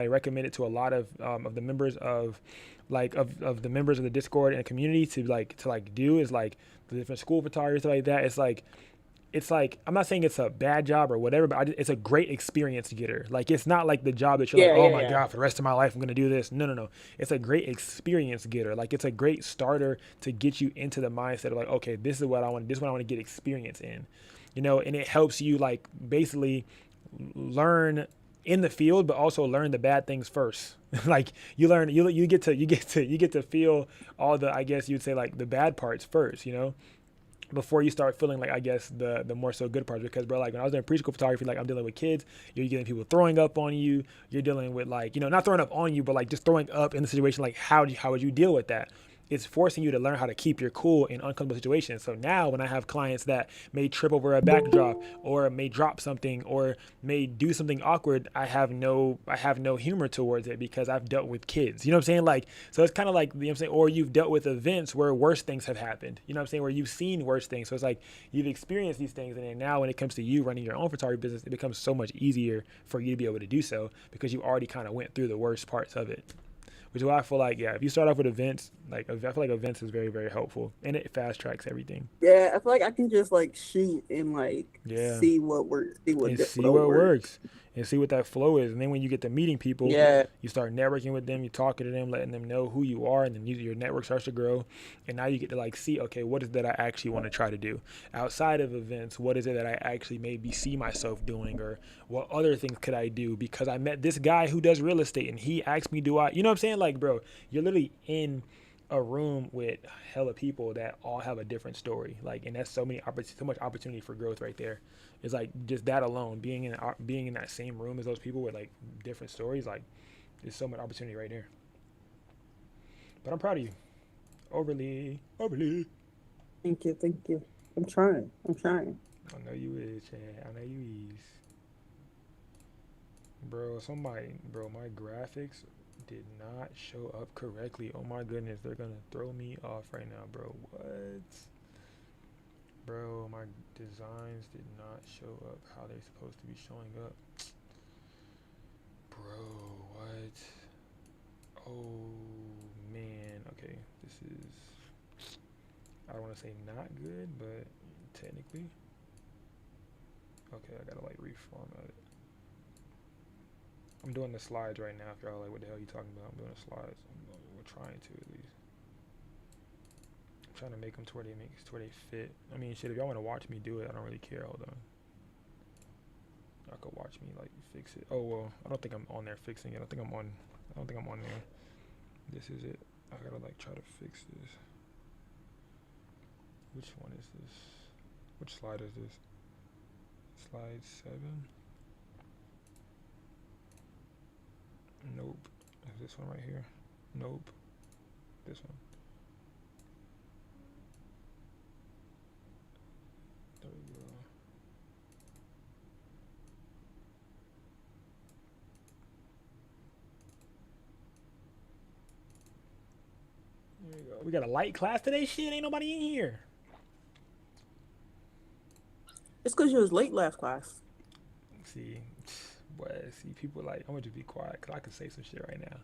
I recommend it to a lot of the members of of the members of the Discord and community to like do is like the different school photographers like that. It's like I'm not saying it's a bad job or whatever, but it's a great experience getter. Like it's not like the job that you're like, Yeah, oh yeah, my yeah. god, for the rest of my life I'm gonna do this. No, no, no. It's a great experience getter. Like it's a great starter to get you into the mindset of like, okay, this is what I want. This is what I want to get experience in, and it helps you like basically learn in the field, but also learn the bad things first. Like you learn, you get to feel all the, I guess you'd say like the bad parts first, before you start feeling like, I guess, the more so good parts. Because bro, like when I was doing preschool photography, like I'm dealing with kids, you're getting people throwing up on you, you're dealing with like, not throwing up on you, but like just throwing up in the situation. Like how would you deal with that? It's forcing you to learn how to keep your cool in uncomfortable situations. So now when I have clients that may trip over a backdrop or may drop something or may do something awkward, I have no humor towards it because I've dealt with kids. You know what I'm saying? Like, so it's kind of like, I'm saying, or you've dealt with events where worse things have happened. You know what I'm saying? Where you've seen worse things. So it's like you've experienced these things, and then now when it comes to you running your own photography business, it becomes so much easier for you to be able to do so because you already kind of went through the worst parts of it. Which is why I feel like, yeah, if you start off with events, like I feel like events is very, very helpful, and it fast tracks everything. Yeah, I feel like I can just like shoot and like Yeah, see what works, see what and see what what works. works, and see what that flow is. And then when you get to meeting people, Yeah. you start networking with them, you talking to them, letting them know who you are, and then your network starts to grow. And now you get to like see, okay, what is it that I actually want to try to do outside of events? What is it that I actually maybe see myself doing, or what other things could I do? Because I met this guy who does real estate, and he asked me, do I? You know what I'm saying? Like, bro, you're literally in a room with hella people that all have a different story. Like, and that's so much opportunity for growth right there. It's like just that alone, being in that same room as those people with like different stories. Like, there's so much opportunity right there. But I'm proud of you. Overly, overly. Thank you, thank you. I'm trying. I'm trying. I know you is, Chad. I know you is, bro. My graphics did not show up correctly. Oh my goodness, they're gonna throw me off right now, bro. What? Bro, my designs did not show up how they're supposed to be showing up. Bro, what? Oh man. Okay, this is, I don't want to say not good, but technically. Okay, I gotta like reformat it. I'm doing the slides right now. If y'all like, what the hell are you talking about? I'm doing the slides. We're trying to at least. I'm trying to make them to where they fit. I mean, shit. If y'all want to watch me do it, I don't really care. Hold on. Y'all could watch me like fix it. Oh well, I don't think I'm on there fixing it. I think I'm on. I don't think I'm on there. This is it. I gotta like try to fix this. Which one is this? Which slide is this? Slide 7? Nope. Is this one right here? Nope. This one. There we go. There we go. We got a light class today. Shit, ain't nobody in here. It's because you was late last class. See, boy, see people like, I'm gonna just be quiet because I can say some shit right now.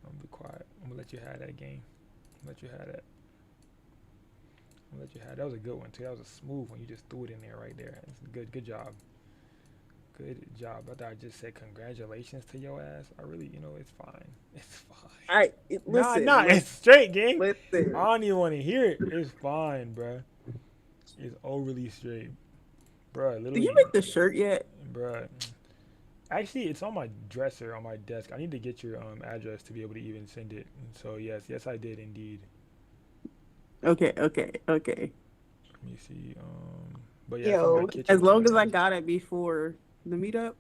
I'm gonna be quiet. I'm gonna let you have that game. Let you have that. I'm gonna let you have. That was a good one too. That was a smooth one. You just threw it in there right there. It's good. Good job. Good job. I thought I just said congratulations to your ass. I really, it's fine. It's fine. All right, Nah, listen, nah. It's straight, gang. I listen. don't even want to hear it. It's fine, bruh. It's overly straight, bruh. Did you Literally, make the shirt yet? bruh. Actually, it's on my dresser on my desk. I need to get your address to be able to even send it. So yes, I did indeed. Okay, okay, okay. Let me see. But yeah, it's on my Yo, kitchen as long as I counter. got it before the meetup.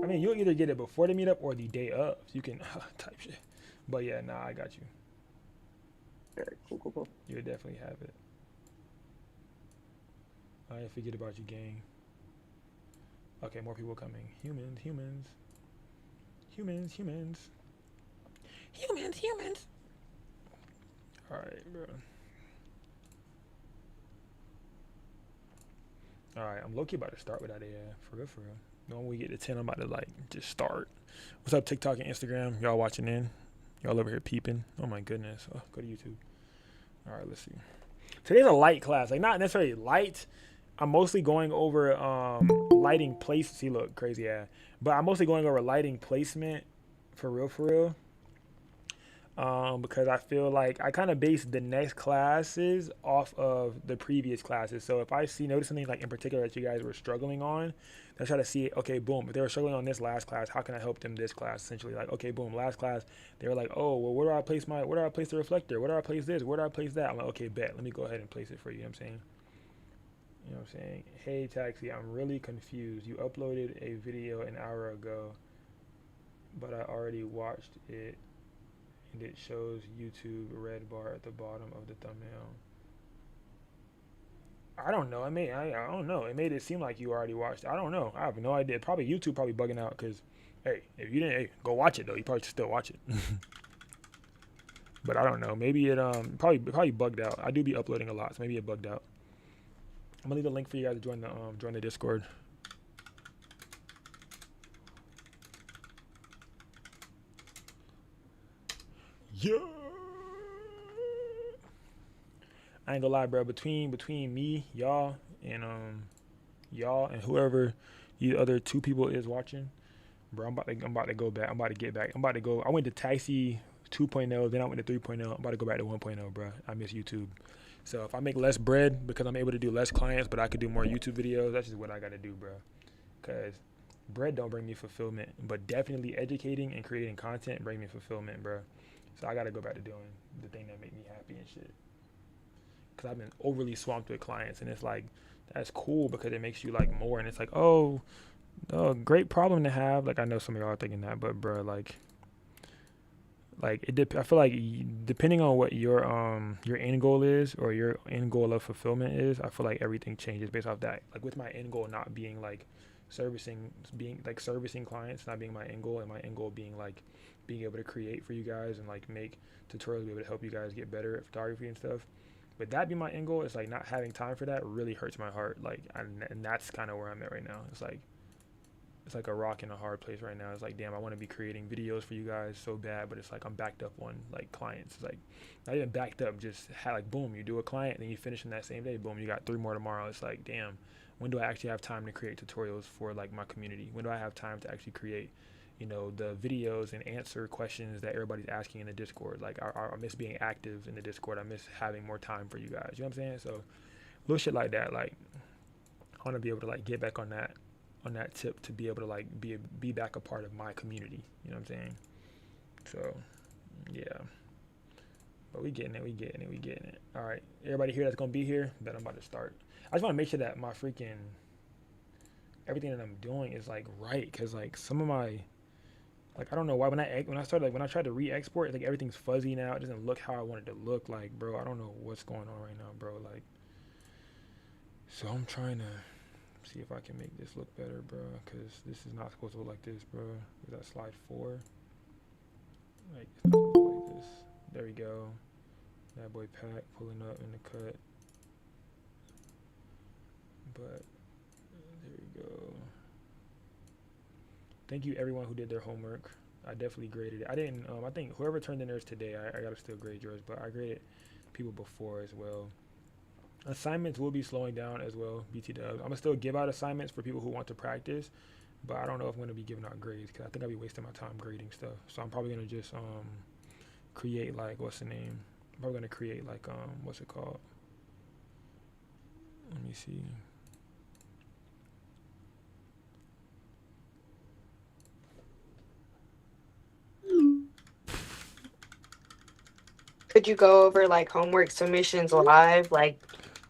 I mean, you'll either get it before the meetup or the day of. So you can type shit. But yeah, nah, I got you. All right, cool, cool, cool. You'll definitely have it. I didn't forget about you, gang. Okay, more people coming. Humans, humans, humans, humans, humans, humans. All right, bro. All right, I'm low key about to start with that AI. For real, for real. When we get to 10, I'm about to like just start. What's up, TikTok and Instagram? Y'all watching in? Y'all over here peeping? Oh my goodness. Oh, go to YouTube. All right, let's see. Today's a light class. Like not necessarily light. I'm mostly going over lighting place. See, look, crazy ass. But I'm mostly going over lighting placement for real, for real. Because I feel like I kind of base the next classes off of the previous classes. So if I notice something like in particular that you guys were struggling on, I try to see, okay, boom, if they were struggling on this last class, how can I help them this class? Essentially, like, okay, boom, last class, they were like, oh, well, where do I place the reflector? Where do I place this? Where do I place that? I'm like, okay, bet, let me go ahead and place it for you. You know what I'm saying? You know what I'm saying? Hey, Taxi, I'm really confused. You uploaded a video an hour ago, but I already watched it and it shows YouTube red bar at the bottom of the thumbnail. I don't know. I don't know. It made it seem like you already watched it. I don't know. I have no idea. Probably YouTube probably bugging out because, hey, if you didn't, hey, go watch it though. You probably should still watch it. But I don't know. Maybe it probably bugged out. I do be uploading a lot, so maybe it bugged out. I'm gonna leave a link for you guys to join the Discord. Yeah. I ain't gonna lie, bro. Between me, y'all and whoever the other two people is watching, bro, I'm about to go back. I'm about to get back. I'm about to go. I went to Taxi 2.0, then I went to 3.0. I'm about to go back to 1.0, bro. I miss YouTube. So if I make less bread because I'm able to do less clients, but I could do more YouTube videos, that's just what I gotta do, bro. Cause bread don't bring me fulfillment, but definitely educating and creating content bring me fulfillment, bro. So I gotta go back to doing the thing that make me happy and shit. Cause I've been overly swamped with clients, and it's like that's cool because it makes you like more, and it's like oh, great problem to have. Like I know some of y'all are thinking that, but bro, I feel like depending on what your end goal is or your end goal of fulfillment is, I feel like everything changes based off that. Like with my end goal not being like servicing clients not being my end goal, and my end goal being like being able to create for you guys and like make tutorials, be able to help you guys get better at photography and stuff. But that be my end goal. It's like not having time for that really hurts my heart. Like, and that's kind of where I'm at right now. It's like a rock in a hard place right now. It's like, damn, I want to be creating videos for you guys so bad, but it's like I'm backed up on like clients. It's like not even backed up, just had like boom, you do a client and then you finish in that same day. Boom, you got 3 more tomorrow. It's like, damn, when do I actually have time to create tutorials for like my community? When do I have time to actually create, the videos and answer questions that everybody's asking in the Discord? Like I miss being active in the Discord. I miss having more time for you guys. You know what I'm saying? So little shit like that. Like I want to be able to like get back on that tip to be able to like be back a part of my community. You know what I'm saying? So yeah. But we getting it. All right, everybody here that's gonna be here, that I'm about to start. I just want to make sure that my freaking everything that I'm doing is like right, cause like some of my like I don't know why when I tried to re-export, like everything's fuzzy now. It doesn't look how I want it to look. Like, bro, I don't know what's going on right now, bro. Like, so I'm trying to see if I can make this look better, bro. Cause this is not supposed to look like this, bro. Is that slide 4? Like, it's not supposed to look like this. There we go. That boy Pack pulling up in the cut. But there we go. Thank you everyone who did their homework. I definitely graded it. I didn't. I think whoever turned in theirs today, I gotta still grade yours. But I graded people before as well. Assignments will be slowing down as well. BT Dubs. I'm gonna still give out assignments for people who want to practice, but I don't know if I'm gonna be giving out grades because I think I'll be wasting my time grading stuff. So I'm probably gonna just create like what's the name? I'm probably gonna create like what's it called? Let me see. Could you go over like homework submissions live? Like,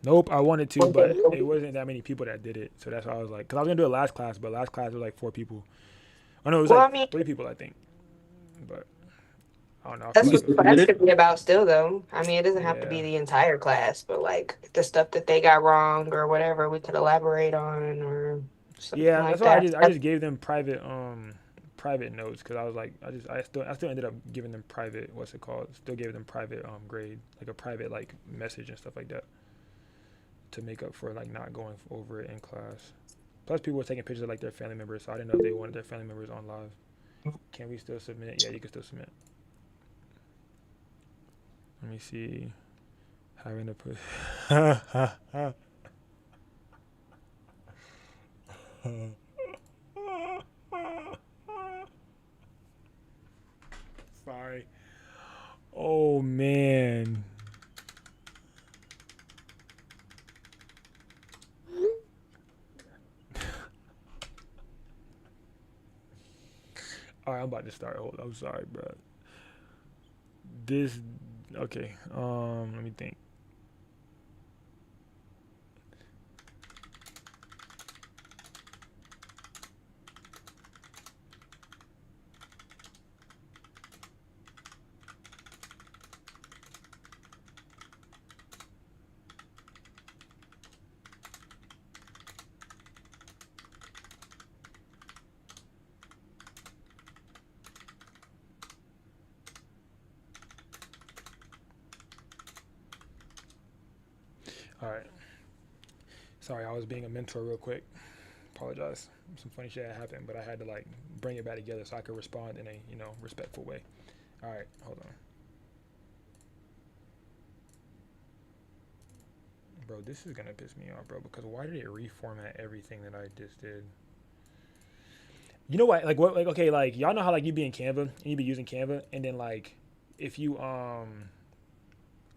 Nope, I wanted to, but it wasn't that many people that did it. So that's why I was like, because I was gonna do it last class, but last class was like 4 people. Oh no, it was well, like I mean, 3 people, I think. But I don't know. I feel that's like what it the was, class could be about still, though. I mean, it doesn't have to yeah, be the entire class, but like the stuff that they got wrong or whatever, we could elaborate on or something yeah. That's like why that. I just gave them private notes because I was like I still ended up giving them private what's it called? Still gave them private grade, like a private like message and stuff like that to make up for like not going over it in class. Plus, people were taking pictures of like their family members, so I didn't know if they wanted their family members on live. Can we still submit? Yeah, you can still submit. Let me see. Having to put. Sorry. Oh man. All right, I'm about to start. Hold on. I'm sorry, bro. This. Okay. Let me think. All right. Sorry, I was being a mentor real quick. Apologize. Some funny shit had happened, but I had to like bring it back together so I could respond in a respectful way. All right, hold on, bro. This is gonna piss me off, bro. Because why did it reformat everything that I just did? You know what? Like what? Like okay, like y'all know how like you be in Canva and you be using Canva, and then like if you are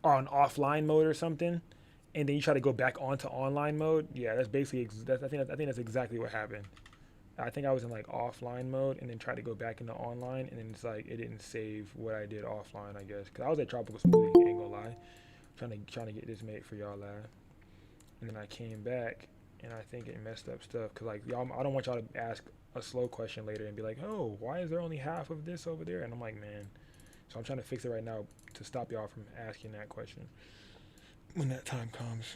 on offline mode or something, and then you try to go back onto online mode. Yeah, that's basically I think that's exactly what happened. I think I was in like offline mode and then tried to go back into online, and then it's like it didn't save what I did offline. I guess because I was at Tropical Smoothie, ain't gonna lie, trying to get this made for y'all lad, and then I came back and I think it messed up stuff because like y'all, I don't want y'all to ask a slow question later and be like, oh, why is there only half of this over there? And I'm like, man, so I'm trying to fix it right now to stop y'all from asking that question when that time comes.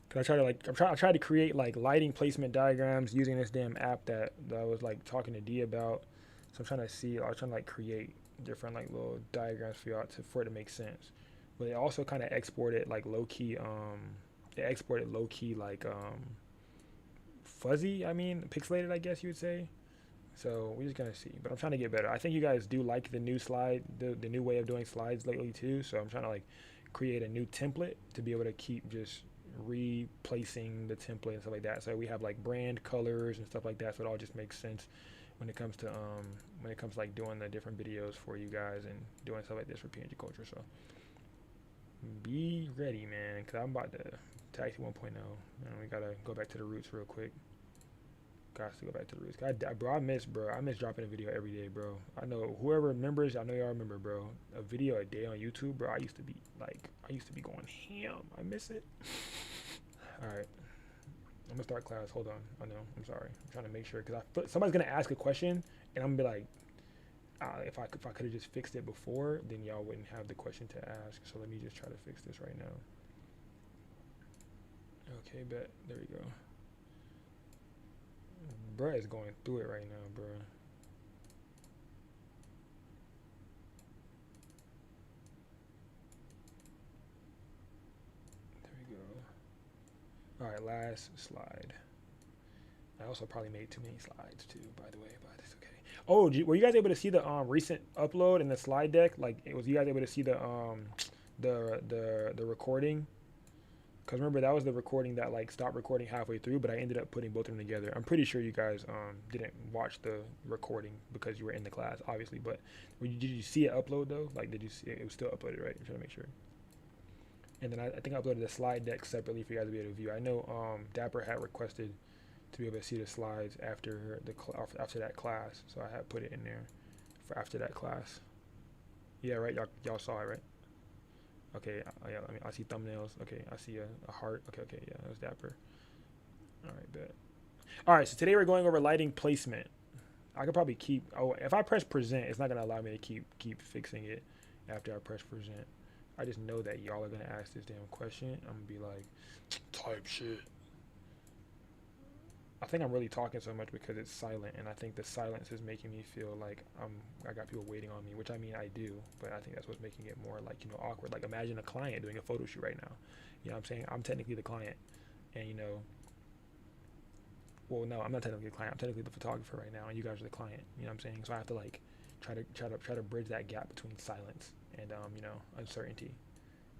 Cause I try to create like lighting placement diagrams using this damn app that I was like talking to D about. So I'm trying to see, I was trying to like create different like little diagrams for y'all for it to make sense. But it also kind of exported like low key, it exported low key like fuzzy. I mean, pixelated, I guess you would say. So we're just gonna see. But I'm trying to get better. I think you guys do like the new slide, the new way of doing slides lately too. So I'm trying to like create a new template to be able to keep just replacing the template and stuff like that. So we have like brand colors and stuff like that. So it all just makes sense when it comes to like doing the different videos for you guys and doing stuff like this for PNG Culture. So be ready, man, because I'm about to taxi 1.0 and we gotta go back to the roots real quick. Got to go back to the roots. I miss dropping a video every day, bro. I know whoever remembers, I know y'all remember, bro. A video a day on YouTube, bro. I used to be going ham. I miss it. All right, I'm gonna start class. Hold on. I know. I'm sorry. I'm trying to make sure because somebody's gonna ask a question and I'm gonna be like, if I could have just fixed it before, then y'all wouldn't have the question to ask. So let me just try to fix this right now. Okay, bet. There we go. Bruh is going through it right now, bruh. There we go. All right, last slide. I also probably made too many slides too, by the way, but it's okay. Oh, were you guys able to see the recent upload in the slide deck? Like, was you guys able to see the recording? Because remember, that was the recording that like stopped recording halfway through, but I ended up putting both of them together. I'm pretty sure you guys didn't watch the recording because you were in the class, obviously. But did you see it upload though? Like, did you see it? It was still uploaded, right? I'm trying to make sure. And then I think I uploaded the slide deck separately for you guys to be able to view. I know Dapper had requested to be able to see the slides after after that class, so I had put it in there for after that class. Yeah, right. Y'all saw it, right? Okay, yeah, I see thumbnails. Okay, I see a heart. Okay, yeah, that was Dapper. All right, bet. All right, so today we're going over lighting placement. I could probably if I press present, it's not gonna allow me to keep fixing it after I press present. I just know that y'all are gonna ask this damn question. I'm gonna be like, type shit. I think I'm really talking so much because it's silent, and I think the silence is making me feel like I got people waiting on me, which I mean I do, but I think that's what's making it more like awkward. Like imagine a client doing a photo shoot right now. You know what I'm saying? I'm technically the client, and well, no, I'm not technically the client. I'm technically the photographer right now, and you guys are the client. You know what I'm saying? So I have to like try to bridge that gap between silence and uncertainty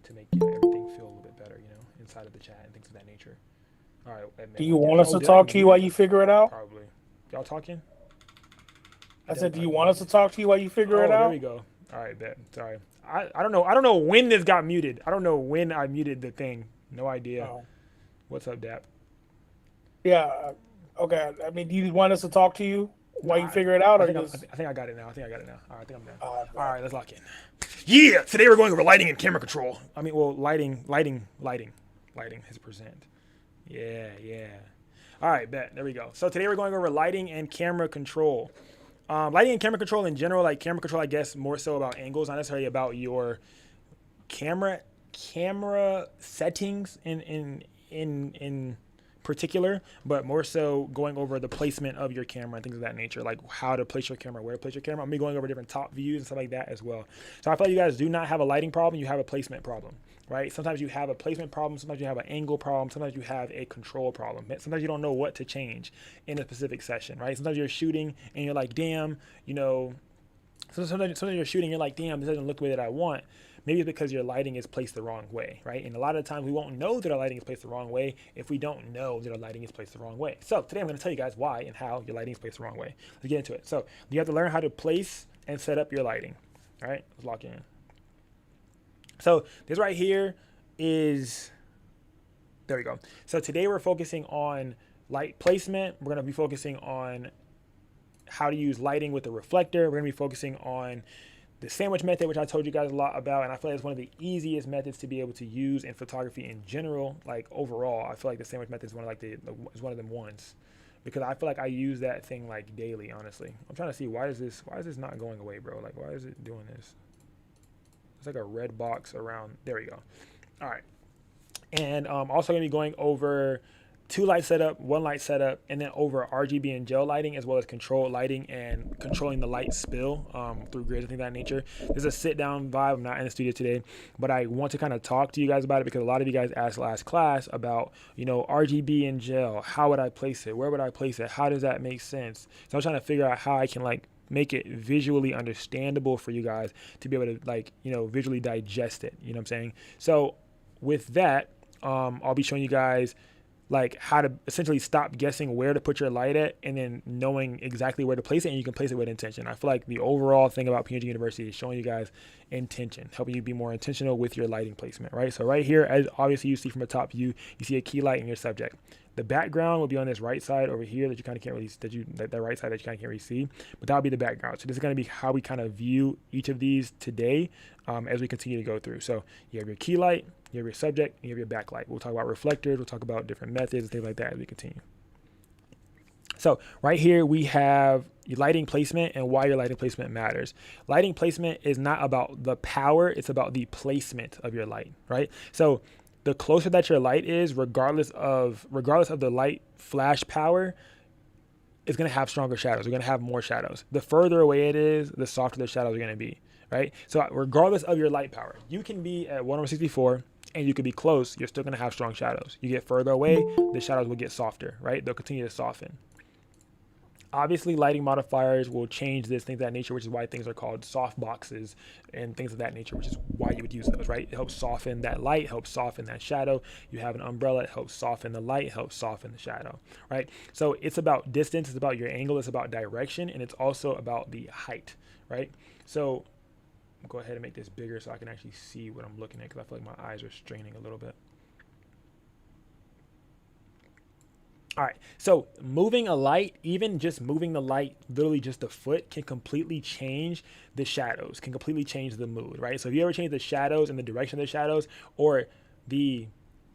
to make everything feel a little bit better. Inside of the chat and things of that nature. All right. Do you want us to talk to you while you figure it out? Probably. Y'all talking? I said, do you want us to talk to you while you figure it out? There we go. All right, bet. Sorry. I don't know. I don't know when this got muted. I don't know when I muted the thing. No idea. Oh. What's up, Dap? Yeah. Okay. I mean, do you want us to talk to you while you figure it out? I think I got it now. All right, I think I'm done. All right, let's lock in. Yeah. Today we're going over lighting and camera control. Lighting his present. Yeah. All right, bet. There we go. So today we're going over lighting and camera control. Lighting and camera control in general, like camera control, I guess more so about angles, not necessarily about your camera settings in particular, but more so going over the placement of your camera and things of that nature, like how to place your camera, where to place your camera. I'm gonna be going over different top views and stuff like that as well. So I feel like you guys do not have a lighting problem, you have a placement problem, right? Sometimes you have a placement problem, sometimes you have an angle problem, sometimes you have a control problem. Sometimes you don't know what to change in a specific session, right? Sometimes you're shooting and you're like, damn, sometimes you're shooting, you're like, damn, this doesn't look the way that I want. Maybe it's because your lighting is placed the wrong way, right? And a lot of the times we won't know that our lighting is placed the wrong way if we don't know that our lighting is placed the wrong way. So today I'm going to tell you guys why and how your lighting is placed the wrong way. Let's get into it. So you have to learn how to place and set up your lighting. All right, let's lock in. So this right here is, there we go. So today we're focusing on light placement. We're going to be focusing on how to use lighting with the reflector. We're going to be focusing on the sandwich method, which I told you guys a lot about, and I feel like it's one of the easiest methods to be able to use in photography in general. Like overall, I feel like the sandwich method is one of them ones, because I feel like I use that thing like daily. Honestly, I'm trying to see why is this not going away, bro? Like why is it doing this? It's like a red box around. There we go. All right, and also gonna be going over 2 light setup, 1 light setup, and then over RGB and gel lighting, as well as controlled lighting and controlling the light spill through grids and things of that nature. This is a sit down vibe. I'm not in the studio today, but I want to kind of talk to you guys about it because a lot of you guys asked last class about, RGB and gel. How would I place it? Where would I place it? How does that make sense? So I'm trying to figure out how I can make it visually understandable for you guys to be able to visually digest it. You know what I'm saying? So with that, I'll be showing you guys how to essentially stop guessing where to put your light at and then knowing exactly where to place it, and you can place it with intention. I feel like the overall thing about PNG University is showing you guys intention, helping you be more intentional with your lighting placement, right? So right here, as obviously you see from a top view, you see a key light in your subject. The background will be on this right side over here that you kind of can't really, that right side that you kind of can't really see, but that'll be the background. So this is going to be how we kind of view each of these today as we continue to go through. So you have your key light, you have your subject, and you have your backlight. We'll talk about reflectors, we'll talk about different methods and things like that as we continue. So right here we have your lighting placement and why your lighting placement matters. Lighting placement is not about the power, it's about the placement of your light, right? So the closer that your light is, regardless of the light flash power, it's going to have stronger shadows. We're going to have more shadows. The further away it is, the softer the shadows are going to be, right? So regardless of your light power, you can be at 1/64 and you could be close. You're still going to have strong shadows. You get further away, the shadows will get softer, right? They'll continue to soften. Obviously, lighting modifiers will change this, things of that nature, which is why things are called soft boxes and things of that nature, which is why you would use those, right? It helps soften that light, helps soften that shadow. You have an umbrella, it helps soften the light, helps soften the shadow, right? So it's about distance, it's about your angle, it's about direction, and it's also about the height, right? So I'll go ahead and make this bigger so I can actually see what I'm looking at, because I feel like my eyes are straining a little bit. All right, so moving a light, even just moving the light, literally just a foot, can completely change the shadows, can completely change the mood, right? So if you ever change the shadows and the direction of the shadows, or the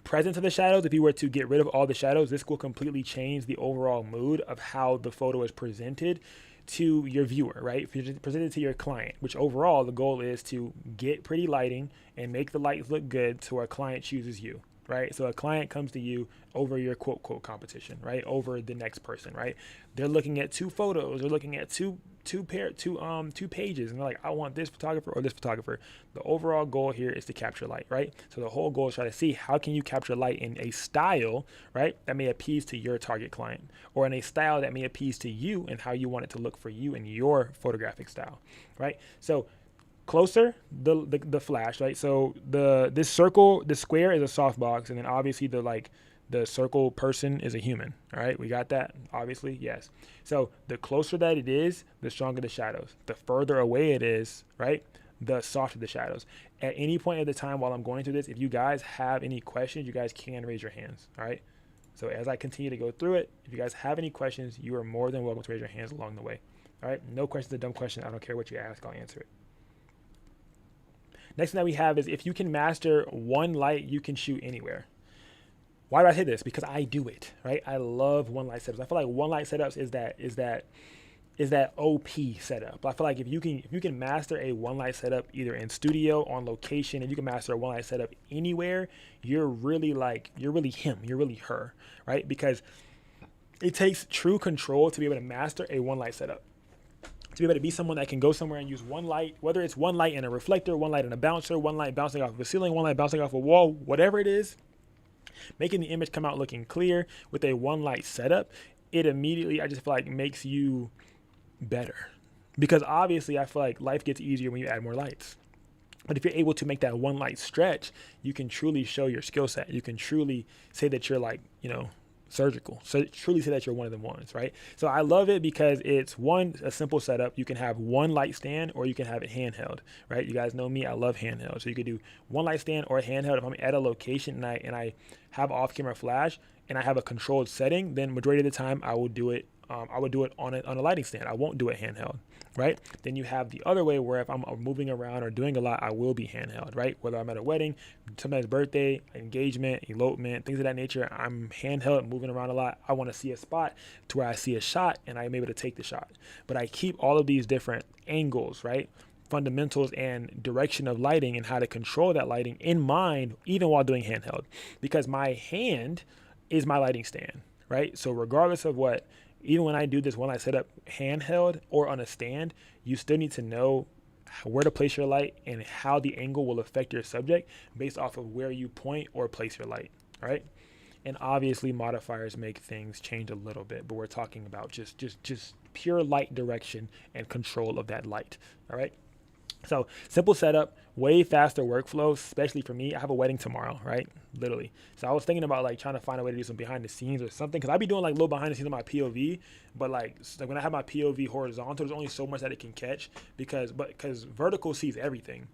presence of the shadows, if you were to get rid of all the shadows, this will completely change the overall mood of how the photo is presented to your viewer, right? If you present it to your client, which overall the goal is to get pretty lighting and make the lights look good so our client chooses you, right? So a client comes to you over your quote competition, right? Over the next person, right? They're looking at 2 photos, they're looking at two pages, and they're like, I want this photographer or this photographer. The overall goal here is to capture light, right? So the whole goal is try to see how can you capture light in a style, right, that may appease to your target client, or in a style that may appease to you and how you want it to look for you in your photographic style, right? So closer, the flash, right? So this circle, the square is a softbox, and then obviously the circle person is a human. All right, we got that? Obviously, yes. So the closer that it is, the stronger the shadows. The further away it is, right, the softer the shadows. At any point at the time while I'm going through this, if you guys have any questions, you guys can raise your hands. All right. So as I continue to go through it, if you guys have any questions, you are more than welcome to raise your hands along the way. All right. No question's a dumb question. I don't care what you ask, I'll answer it. Next thing that we have is if you can master one light, you can shoot anywhere. Why do I say this? Because I do it, right? I love one light setups. I feel like one light setups is that OP setup. I feel like if you can master a one light setup either in studio, on location, if you can master a one light setup anywhere, you're really him, you're really her, right? Because it takes true control to be able to master a one light setup. To be able to be someone that can go somewhere and use one light, whether it's one light in a reflector, one light in a bouncer, one light bouncing off of a ceiling, one light bouncing off a wall, whatever it is, making the image come out looking clear with a one light setup, it immediately, I just feel like, makes you better. Because obviously I feel like life gets easier when you add more lights. But if you're able to make that one light stretch, you can truly show your skill set. You can truly say that you're surgical. So truly say that you're one of them ones, right? So I love it because it's a simple setup. You can have one light stand or you can have it handheld, right? You guys know me, I love handheld. So you could do one light stand or a handheld. If I'm at a location and I have off-camera flash and I have a controlled setting, then majority of the time I will do it. I would do it on a lighting stand. I won't do it handheld, right? Then you have the other way where if I'm moving around or doing a lot, I will be handheld, right? Whether I'm at a wedding, somebody's birthday, engagement, elopement, things of that nature, I'm handheld, moving around a lot. I want to see a spot to where I see a shot and I'm able to take the shot. But I keep all of these different angles, right? Fundamentals and direction of lighting and how to control that lighting in mind, even while doing handheld, because my hand is my lighting stand, right? So regardless of what, even when I do this one light setup handheld or on a stand, you still need to know where to place your light and how the angle will affect your subject based off of where you point or place your light, right? And obviously modifiers make things change a little bit, but we're talking about just pure light direction and control of that light, all right? So simple setup, way faster workflow, especially for me. I have a wedding tomorrow, right? Literally. So I was thinking about trying to find a way to do some behind the scenes or something, because I be doing little behind the scenes on my POV, but when I have my POV horizontal, there's only so much that it can catch because vertical sees everything.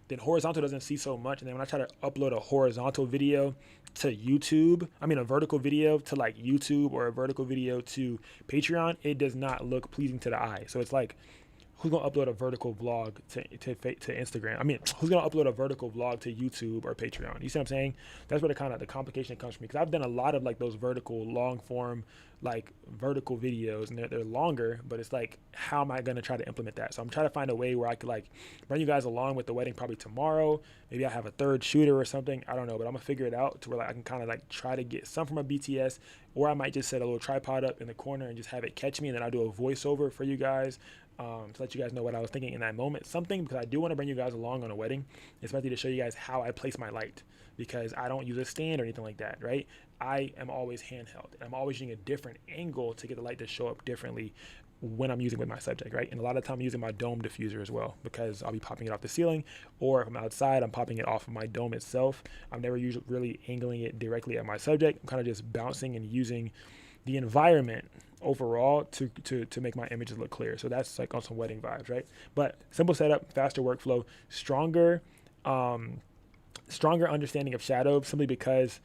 Then horizontal doesn't see so much. And then when I try to upload a horizontal video to YouTube, a vertical video to YouTube or a vertical video to Patreon, it does not look pleasing to the eye. So it's like, who's going to upload a vertical vlog to Instagram? Who's going to upload a vertical vlog to YouTube or Patreon? You see what I'm saying? That's where the complication comes from me. Because I've done a lot of those vertical, long form, vertical videos, and they're longer, but it's how am I going to try to implement that? So I'm trying to find a way where I could bring you guys along with the wedding probably tomorrow. Maybe I have a third shooter or something. I don't know, but I'm going to figure it out to where I can kind of try to get some from a BTS, or I might just set a little tripod up in the corner and just have it catch me, and then I'll do a voiceover for you guys. To let you guys know what I was thinking in that moment. Something, because I do want to bring you guys along on a wedding, especially to show you guys how I place my light, because I don't use a stand or anything like that, right? I am always handheld. I'm always using a different angle to get the light to show up differently when I'm using with my subject, right? And a lot of the time I'm using my dome diffuser as well, because I'll be popping it off the ceiling, or if I'm outside, I'm popping it off of my dome itself. I'm never usually really angling it directly at my subject. I'm kind of just bouncing and using the environment overall to make my images look clear. So that's on some wedding vibes, right? But simple setup, faster workflow, stronger understanding of shadow, simply because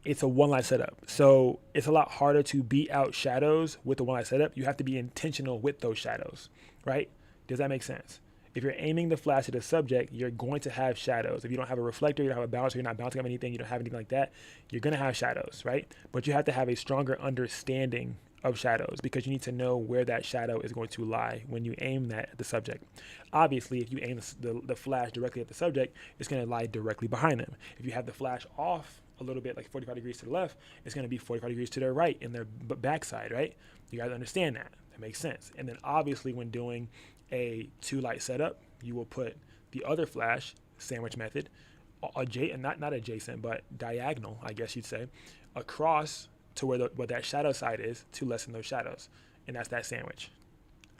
it's a one light setup. So it's a lot harder to beat out shadows with the one light setup. You have to be intentional with those shadows, right? Does that make sense? If you're aiming the flash at a subject, you're going to have shadows. If you don't have a reflector, you don't have a bouncer, you're not bouncing off anything, you don't have anything like that, you're going to have shadows, right? But you have to have a stronger understanding of shadows, because you need to know where that shadow is going to lie when you aim that at the subject. Obviously, if you aim the flash directly at the subject, it's going to lie directly behind them. If you have the flash off a little bit, like 45 degrees to the left, it's going to be 45 degrees to their right in their backside, right? You guys understand that. That makes sense. And then obviously when doing a 2-light setup, you will put the other flash, sandwich method, not adjacent, but diagonal, I guess you'd say, across to where that shadow side is to lessen those shadows. And that's that sandwich.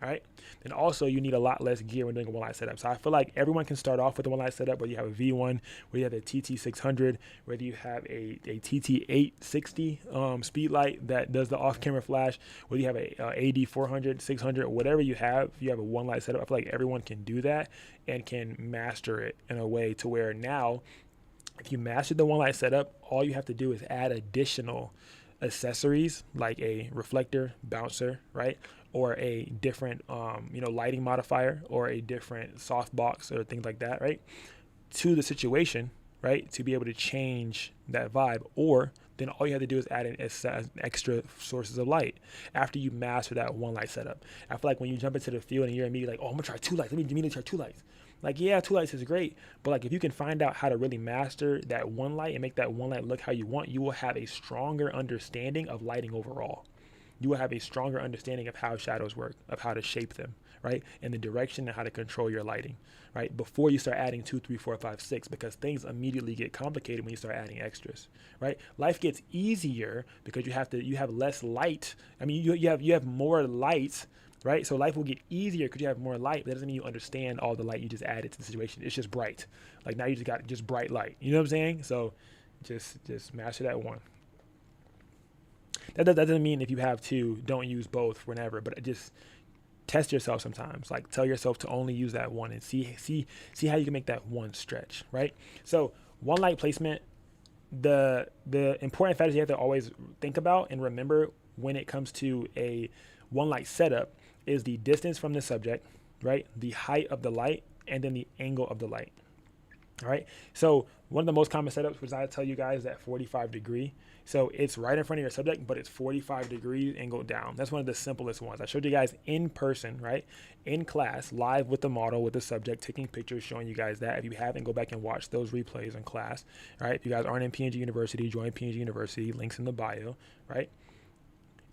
All right. Then also you need a lot less gear when doing a 1-light setup. So I feel like everyone can start off with a 1-light setup, whether you have a V1, whether you have a TT600, whether you have a TT860 speed light that does the off-camera flash, whether you have a AD400, 600, whatever you have. If you have a 1-light setup, I feel like everyone can do that and can master it in a way to where now, if you master the 1-light setup, all you have to do is add additional accessories like a reflector, bouncer, right? Or a different, lighting modifier, or a different softbox or things like that, right? To the situation, right? To be able to change that vibe. Or then all you have to do is add in extra sources of light after you master that 1-light setup. I feel like when you jump into the field and you're immediately like, oh, I'm gonna try 2 lights. Let me immediately try 2 lights. Like, yeah, 2 lights is great, but like if you can find out how to really master that 1 light and make that 1 light look how you want, you will have a stronger understanding of lighting overall. You will have a stronger understanding of how shadows work, of how to shape them, right? And the direction and how to control your lighting, right? Before you start adding 2, 3, 4, 5, 6, because things immediately get complicated when you start adding extras, right? Life gets easier because you have less light. I mean, you have more light, right? So life will get easier because you have more light, but that doesn't mean you understand all the light you just added to the situation. It's just bright. Like now you just got just bright light. You know what I'm saying? So just master that one. That doesn't mean if you have 2, don't use both whenever, but just test yourself sometimes. Like tell yourself to only use that one and see how you can make that one stretch, right? So 1-light placement, the important factors you have to always think about and remember when it comes to a 1-light setup is the distance from the subject, right? The height of the light, and then the angle of the light. All right. So one of the most common setups was I tell you guys that 45 degree. So it's right in front of your subject, but it's 45 degrees angled down. That's one of the simplest ones. I showed you guys in person, right? In class, live with the model, with the subject, taking pictures, showing you guys that. If you haven't, go back and watch those replays in class. All right. If you guys aren't in PNG University, join PNG University. Links in the bio, right?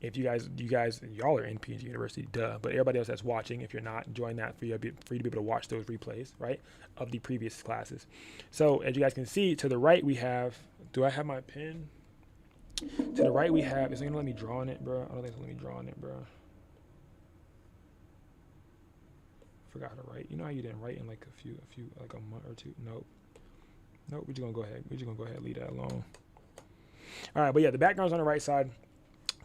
If y'all are in PNG University, duh. But everybody else that's watching, if you're not, join that for you to be able to watch those replays, right, of the previous classes. So as you guys can see, to the right we have, do I have my pen? To the right we have, is it gonna let me draw on it, bro? I don't think it's gonna let me draw on it, bro. I forgot how to write. You know how you didn't write in like like a month or 2? Nope, we're just gonna go ahead. Leave that alone. All right, but yeah, the background's on the right side.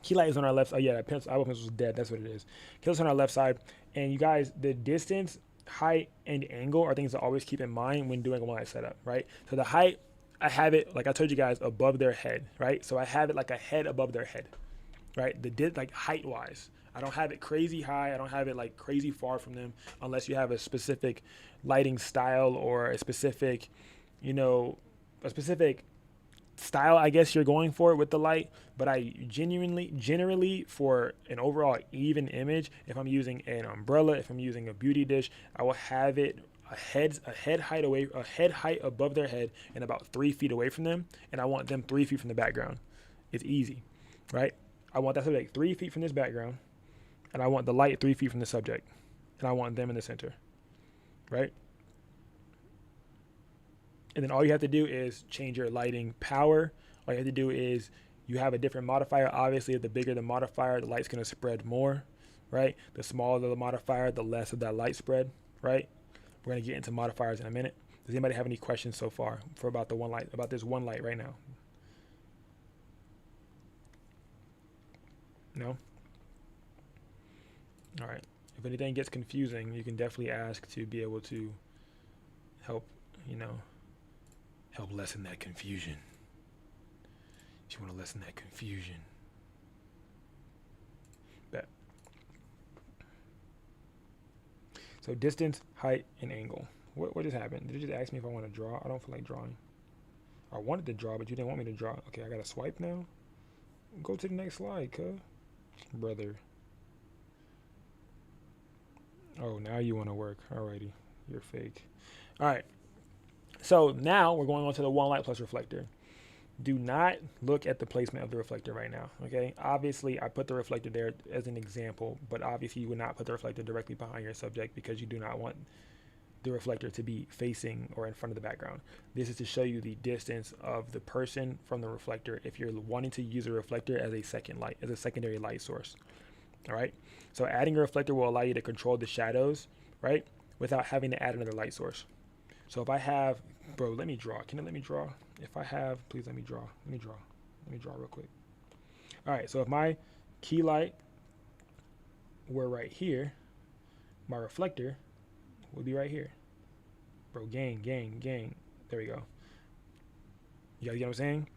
Key light is on our left. Oh yeah, that pencil, eyeball pencil was dead. That's what it is. Key light's on our left side. And you guys, the distance, height, and angle are things to always keep in mind when doing a 1-light setup, right? So the height, I have it, like I told you guys, above their head, right? So I have it like a head above their head, right? Like height-wise. I don't have it crazy high. I don't have it like crazy far from them unless you have a specific lighting style or a specific style, I guess you're going for with the light. But I generally for an overall even image, if I'm using an umbrella, if I'm using a beauty dish, I will have it a head height above their head and about 3 feet away from them, and I want them 3 feet from the background. It's easy, right? I want that subject 3 feet from this background, and I want the light 3 feet from the subject, and I want them in the center, right? And then all you have to do is change your lighting power. All you have to do is you have a different modifier. Obviously, the bigger the modifier, the light's going to spread more, right? The smaller the modifier, the less of that light spread, right? We're going to get into modifiers in a minute. Does anybody have any questions so far about this 1 light right now? No? All right. If anything gets confusing, you can definitely ask to be able to help lessen that confusion. You want to lessen that confusion. Bet. So distance, height, and angle. What just happened? Did you just ask me if I want to draw? I don't feel like drawing. I wanted to draw, but you didn't want me to draw. Okay, I got to swipe now? Go to the next slide, cuz. brother. Oh, now you want to work. Alrighty. You're fake. All right. So now we're going on to the one light plus reflector. Do not look at the placement of the reflector right now, okay? Obviously, I put the reflector there as an example, but obviously you would not put the reflector directly behind your subject because you do not want the reflector to be facing or in front of the background. This is to show you the distance of the person from the reflector if you're wanting to use a reflector as a second light, as a secondary light source, all right? So adding a reflector will allow you to control the shadows, right, without having to add another light source. So if I have, bro, let me draw. Can it let me draw? If I have, please let me draw. Let me draw real quick. All right, so if my key light were right here, my reflector would be right here. Bro, gang. There we go. You guys get what I'm saying?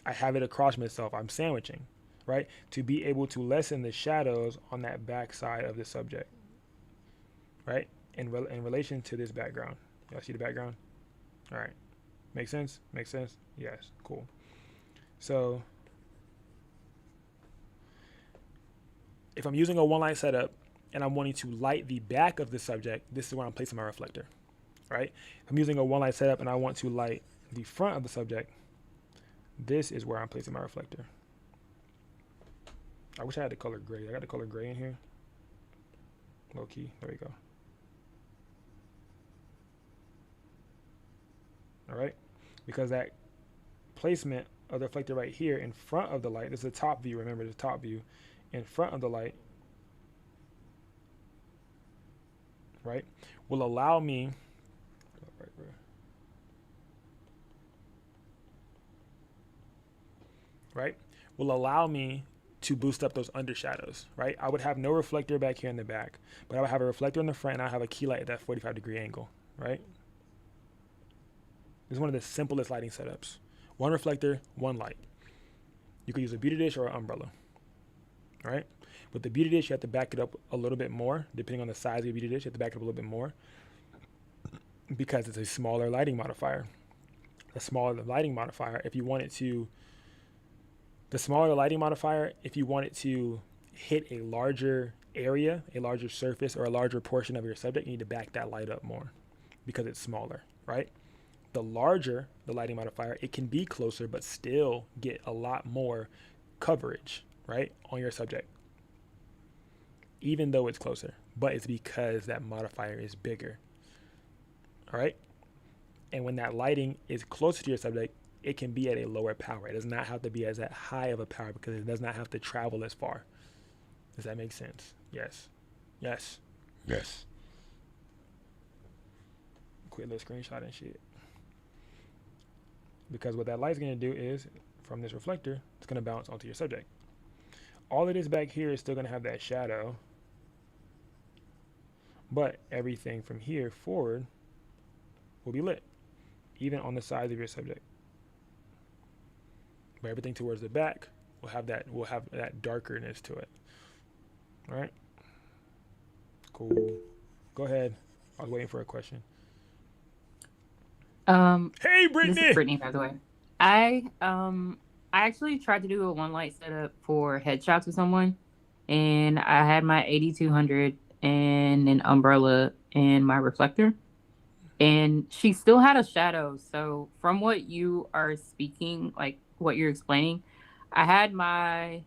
I have it across myself. I'm sandwiching, right? To be able to lessen the shadows on that back side of the subject, right? In relation to this background. Y'all see the background? All right. Make sense? Make sense? Yes. Cool. So if I'm using a one light setup and I'm wanting to light the back of the subject, this is where I'm placing my reflector, right? If I'm using a one light setup and I want to light the front of the subject, this is where I'm placing my reflector. I wish I had the color gray. I got the color gray in here. Low key. There we go. All right, because that placement of the reflector right here in front of the light, this is the top view, remember the top view, in front of the light, right, will allow me, will allow me to boost up those undershadows, right? I would have no reflector back here in the back, but I would have a reflector in the front and I have a key light at that 45-degree angle, right? This is one of the simplest lighting setups. One reflector, one light. You could use a beauty dish or an umbrella. All right? With the beauty dish, you have to back it up a little bit more. Depending on the size of your beauty dish, you have to back it up a little bit more because it's a smaller lighting modifier. The smaller the lighting modifier, if you want it to hit a larger area, a larger surface, or a larger portion of your subject, you need to back that light up more because it's smaller, right? The larger the lighting modifier, it can be closer, but still get a lot more coverage, right, on your subject, even though it's closer. But it's because that modifier is bigger, all right? And when that lighting is closer to your subject, it can be at a lower power. It does not have to be as that high of a power because it does not have to travel as far. Does that make sense? Yes. Quick little screenshot and shit. Because what that light's going to do is, from this reflector, it's going to bounce onto your subject. All of this back here is still going to have that shadow, but everything from here forward will be lit, even on the sides of your subject. But everything towards the back will have that darkerness to it. All right? Cool. Go ahead. I was waiting for a question. Hey, Brittany. This is Brittany, by the way. I actually tried to do a one light setup for headshots with someone, and I had my 8200 and an umbrella and my reflector, and she still had a shadow. So from what you are speaking, like what you're explaining, I had my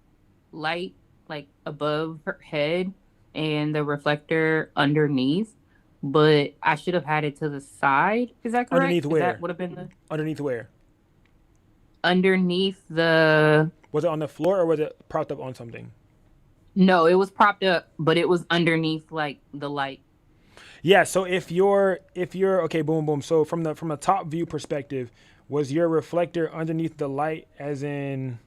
light like above her head and the reflector underneath. But I should have had it to the side. Is that correct? Underneath where? That would have been the Underneath where? Underneath the. Was it on the floor or was it propped up on something? No, it was propped up, but it was underneath like the light. Yeah. So if you're okay, boom. So from a top view perspective, was your reflector underneath the light, as in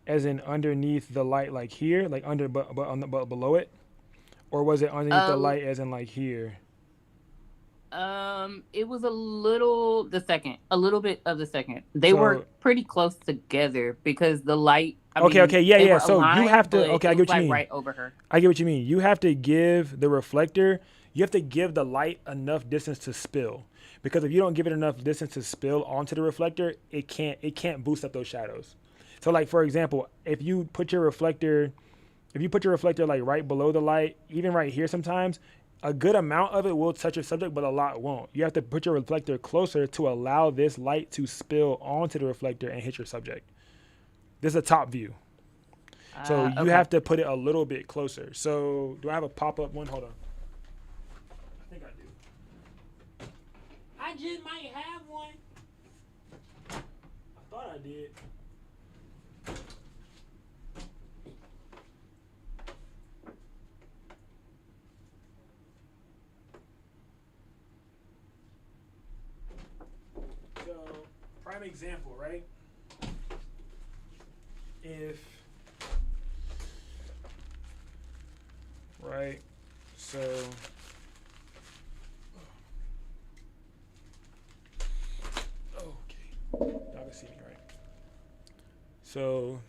underneath the light, like here, like under but below it, or was it underneath the light, as in like here? It was a little bit of the second. They were pretty close together because the light. Yeah. So aligned, you have to. Okay, I get what you mean. Right over her. I get what you mean. You have to give the reflector. You have to give the light enough distance to spill, because if you don't give it enough distance to spill onto the reflector, it can't boost up those shadows. So like for example, if you put your reflector like right below the light, even right here sometimes, a good amount of it will touch your subject, but a lot won't. You have to put your reflector closer to allow this light to spill onto the reflector and hit your subject. This is a top view. So you Okay. have to put it a little bit closer. So do I have a pop-up one? Hold on. I think I do. I just might have one. I thought I did. So, prime example, right? If, right, so, okay, y'all can see me, right? So,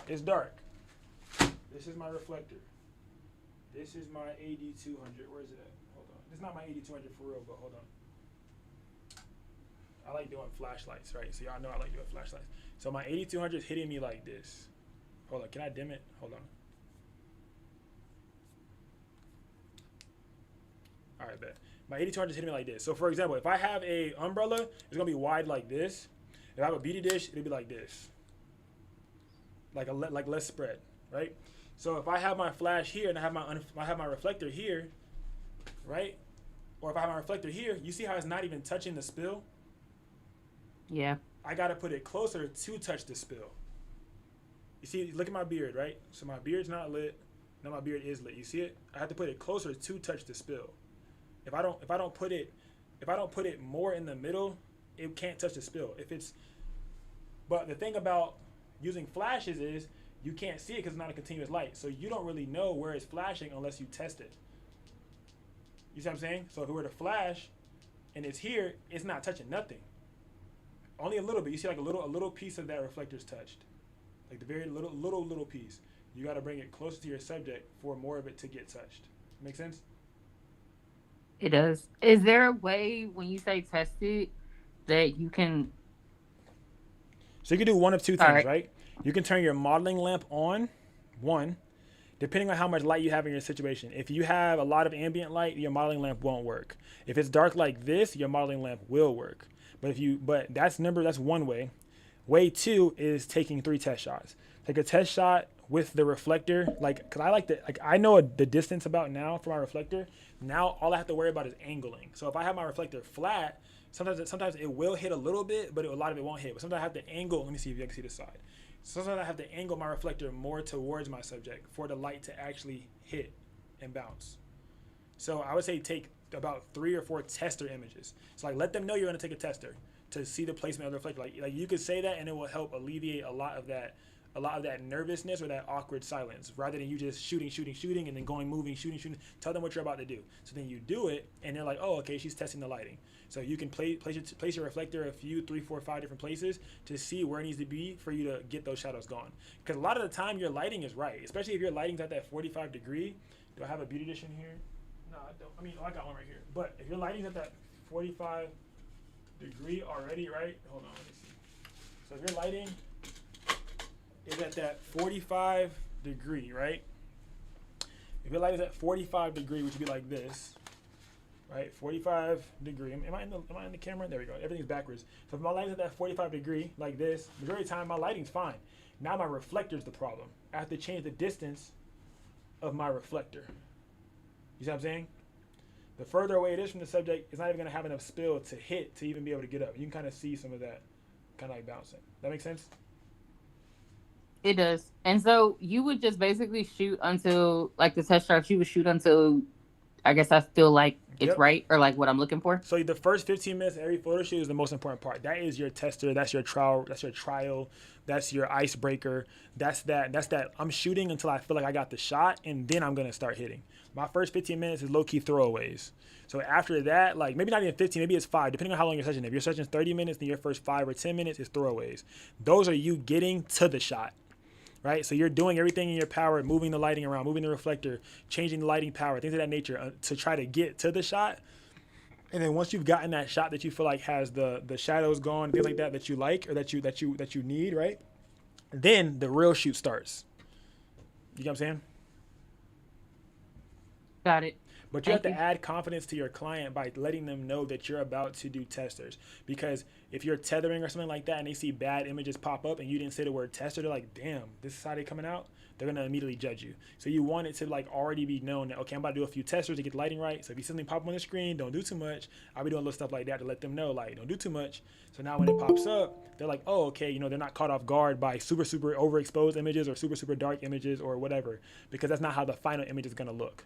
it's dark. This is my reflector. This is my AD200. Where is it at? Hold on. This is not my AD200 for real, but hold on. I like doing flashlights, right? So y'all know I like doing flashlights. So my 8200 is hitting me like this. Hold on, can I dim it? Hold on. All right, bet. My 8200 is hitting me like this. So for example, if I have a umbrella, it's gonna be wide like this. If I have a beauty dish, it'll be like this. Like less spread, right? So if I have my flash here and I have my reflector here, right? Or if I have my reflector here, you see how it's not even touching the spill? Yeah. I gotta put it closer to touch the spill. You see, look at my beard, right? So my beard's not lit. Now my beard is lit. You see it? I have to put it closer to touch the spill. If I don't put it more in the middle, it can't touch the spill. But the thing about using flashes is you can't see it because it's not a continuous light. So you don't really know where it's flashing unless you test it. You see what I'm saying? So if it were to flash and it's here, it's not touching nothing. Only a little bit. You see like a little piece of that reflector's touched. Like the very little piece. You got to bring it closer to your subject for more of it to get touched. Make sense? It does. Is there a way when you say test it that you can? So you can do one of two things, right? You can turn your modeling lamp on, one, depending on how much light you have in your situation. If you have a lot of ambient light, your modeling lamp won't work. If it's dark like this, your modeling lamp will work. But that's one way. Way two is taking 3 test shots. Take a test shot with the reflector, cause I know the distance about now for my reflector. Now all I have to worry about is angling. So if I have my reflector flat, sometimes it will hit a little bit, but a lot of it won't hit. But sometimes I have to angle. Let me see if you can see the side. Sometimes I have to angle my reflector more towards my subject for the light to actually hit and bounce. So I would say take about 3 or 4 tester images. So let them know you're gonna take a tester to see the placement of the reflector. Like you could say that and it will help alleviate a lot of that nervousness or that awkward silence, rather than you just shooting and then moving, shooting. Tell them what you're about to do. So then you do it and they're like, oh, okay, she's testing the lighting. So you can place your reflector a few, 3, 4, 5 different places to see where it needs to be for you to get those shadows gone. Because a lot of the time your lighting is right, especially if your lighting's at that 45 degree. Do I have a beauty dish in here? No, I don't. I mean, I got one right here. But if your lighting's at that 45 degree already, right? Hold on, let me see. So if your lighting is at that 45 degree, right? If your light is at 45 degree, which would be like this, right? 45 degree. Am I in the camera? There we go. Everything's backwards. So if my light is at that 45 degree, like this, majority of the time my lighting's fine. Now my reflector's the problem. I have to change the distance of my reflector. You see what I'm saying? The further away it is from the subject, it's not even going to have enough spill to hit to even be able to get up. You can kind of see some of that kind of like bouncing. That make sense? It does. And so you would just basically shoot until, like the test shots, you would shoot until, I guess I feel like it's right, or like what I'm looking for. So the first 15 minutes of every photo shoot is the most important part. That is your tester. That's your trial. That's your icebreaker. That's that. I'm shooting until I feel like I got the shot, and then I'm gonna start hitting. My first 15 minutes is low key throwaways. So after that, like maybe not even 15, maybe it's 5, depending on how long your session is. If your session is 30 minutes, then your first 5 or 10 minutes is throwaways. Those are you getting to the shot. Right, so you're doing everything in your power, moving the lighting around, moving the reflector, changing the lighting power, things of that nature to try to get to the shot. And then once you've gotten that shot that you feel like has the shadows gone, things like that you like or that you need, right? Then the real shoot starts. You know what I'm saying? Got it. But you have Thank to you. add confidence to your client by letting them know that you're about to do testers. Because if you're tethering or something like that and they see bad images pop up and you didn't say the word tester, they're like, damn, this is how they coming out. They're going to immediately judge you. So you want it to like already be known that, okay, I'm about to do a few testers to get the lighting right. So if you see something pop up on the screen, don't do too much. I'll be doing little stuff like that to let them know, like, don't do too much. So now when it pops up, they're like, oh, okay, they're not caught off guard by super overexposed images or super dark images or whatever, because that's not how the final image is going to look.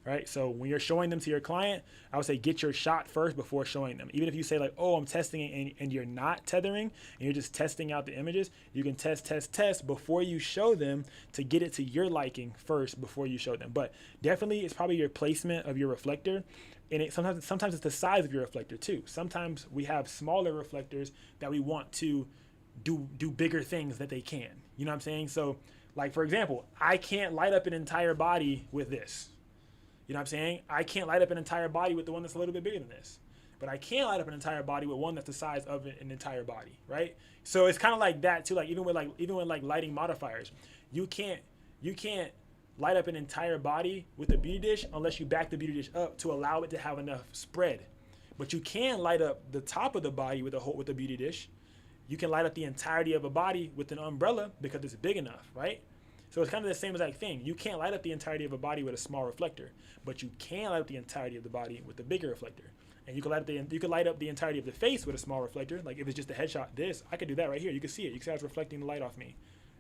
Right? So when you're showing them to your client, I would say get your shot first before showing them. Even if you say like, oh, I'm testing it, and you're not tethering and you're just testing out the images, you can test before you show them to get it to your liking first before you show them. But definitely it's probably your placement of your reflector. And sometimes it's the size of your reflector too. Sometimes we have smaller reflectors that we want to do bigger things that they can. You know what I'm saying? So like, for example, I can't light up an entire body with this. You know what I'm saying? I can't light up an entire body with the one that's a little bit bigger than this. But I can light up an entire body with one that's the size of an entire body, right? So it's kind of like that too. Like even with lighting modifiers, you can't light up an entire body with a beauty dish unless you back the beauty dish up to allow it to have enough spread. But you can light up the top of the body with a beauty dish. You can light up the entirety of a body with an umbrella because it's big enough, right? So it's kind of the same exact thing. You can't light up the entirety of a body with a small reflector, but you can light up the entirety of the body with a bigger reflector. And you can light up the entirety of the face with a small reflector. Like if it's just a headshot, I could do that right here. You can see it. You can see how it's reflecting the light off me.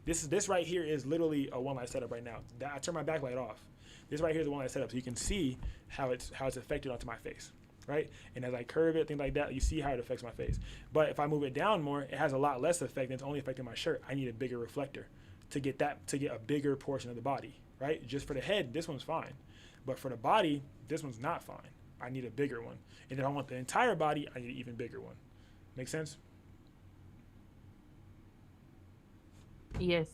This right here is literally a one light setup right now. I turn my backlight off. This right here is a one light setup, so you can see how it's affected onto my face, right? And as I curve it, things like that, you see how it affects my face. But if I move it down more, it has a lot less effect, and it's only affecting my shirt. I need a bigger reflector to get a bigger portion of the body, right? Just for the head, this one's fine. But for the body, this one's not fine. I need a bigger one. And if I want the entire body, I need an even bigger one. Make sense? Yes.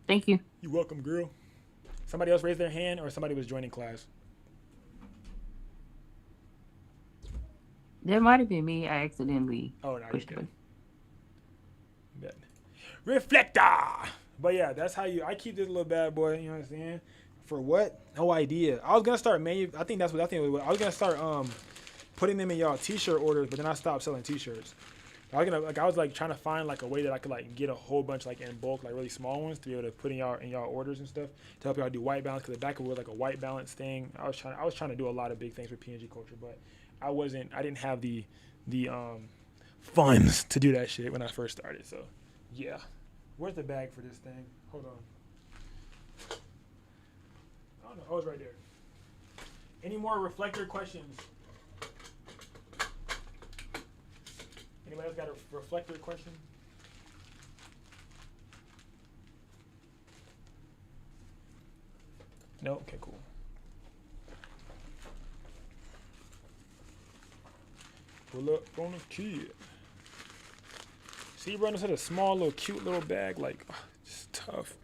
Thank you. You're welcome, girl. Somebody else raised their hand or somebody was joining class? That might have been me. I accidentally Oh, no, you're pushed the good. button. Reflector! But yeah, that's how I keep this little bad boy, you know what I'm saying? For what? No idea. I was gonna start I was gonna start putting them in y'all t-shirt orders, but then I stopped selling t-shirts. I was trying to find like a way that I could like get a whole bunch like in bulk, like really small ones, to be able to put in y'all orders and stuff to help y'all do white balance, because the back of it was like a white balance thing. I was trying to do a lot of big things for PNG Culture, but I didn't have the funds to do that shit when I first started. So yeah. Where's the bag for this thing? Hold on. I don't know. Oh, it's right there. Any more reflector questions? Anybody else got a reflector question? No? Okay, cool. Pull up on a kid. See, bro, this is a small, little, cute little bag. Like, just tough.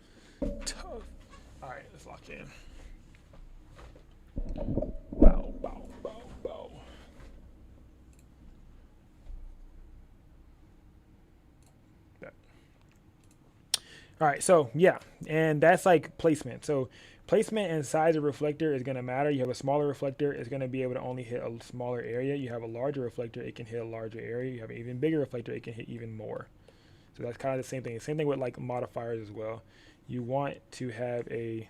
All right, let's lock in. Bow, bow, bow, bow. That. All right, so yeah, and that's like placement. So placement and size of reflector is going to matter. You have a smaller reflector, it's going to be able to only hit a smaller area. You have a larger reflector, it can hit a larger area. You have an even bigger reflector, it can hit even more. So that's kind of the same thing. Same thing with like modifiers as well. You want to have I'm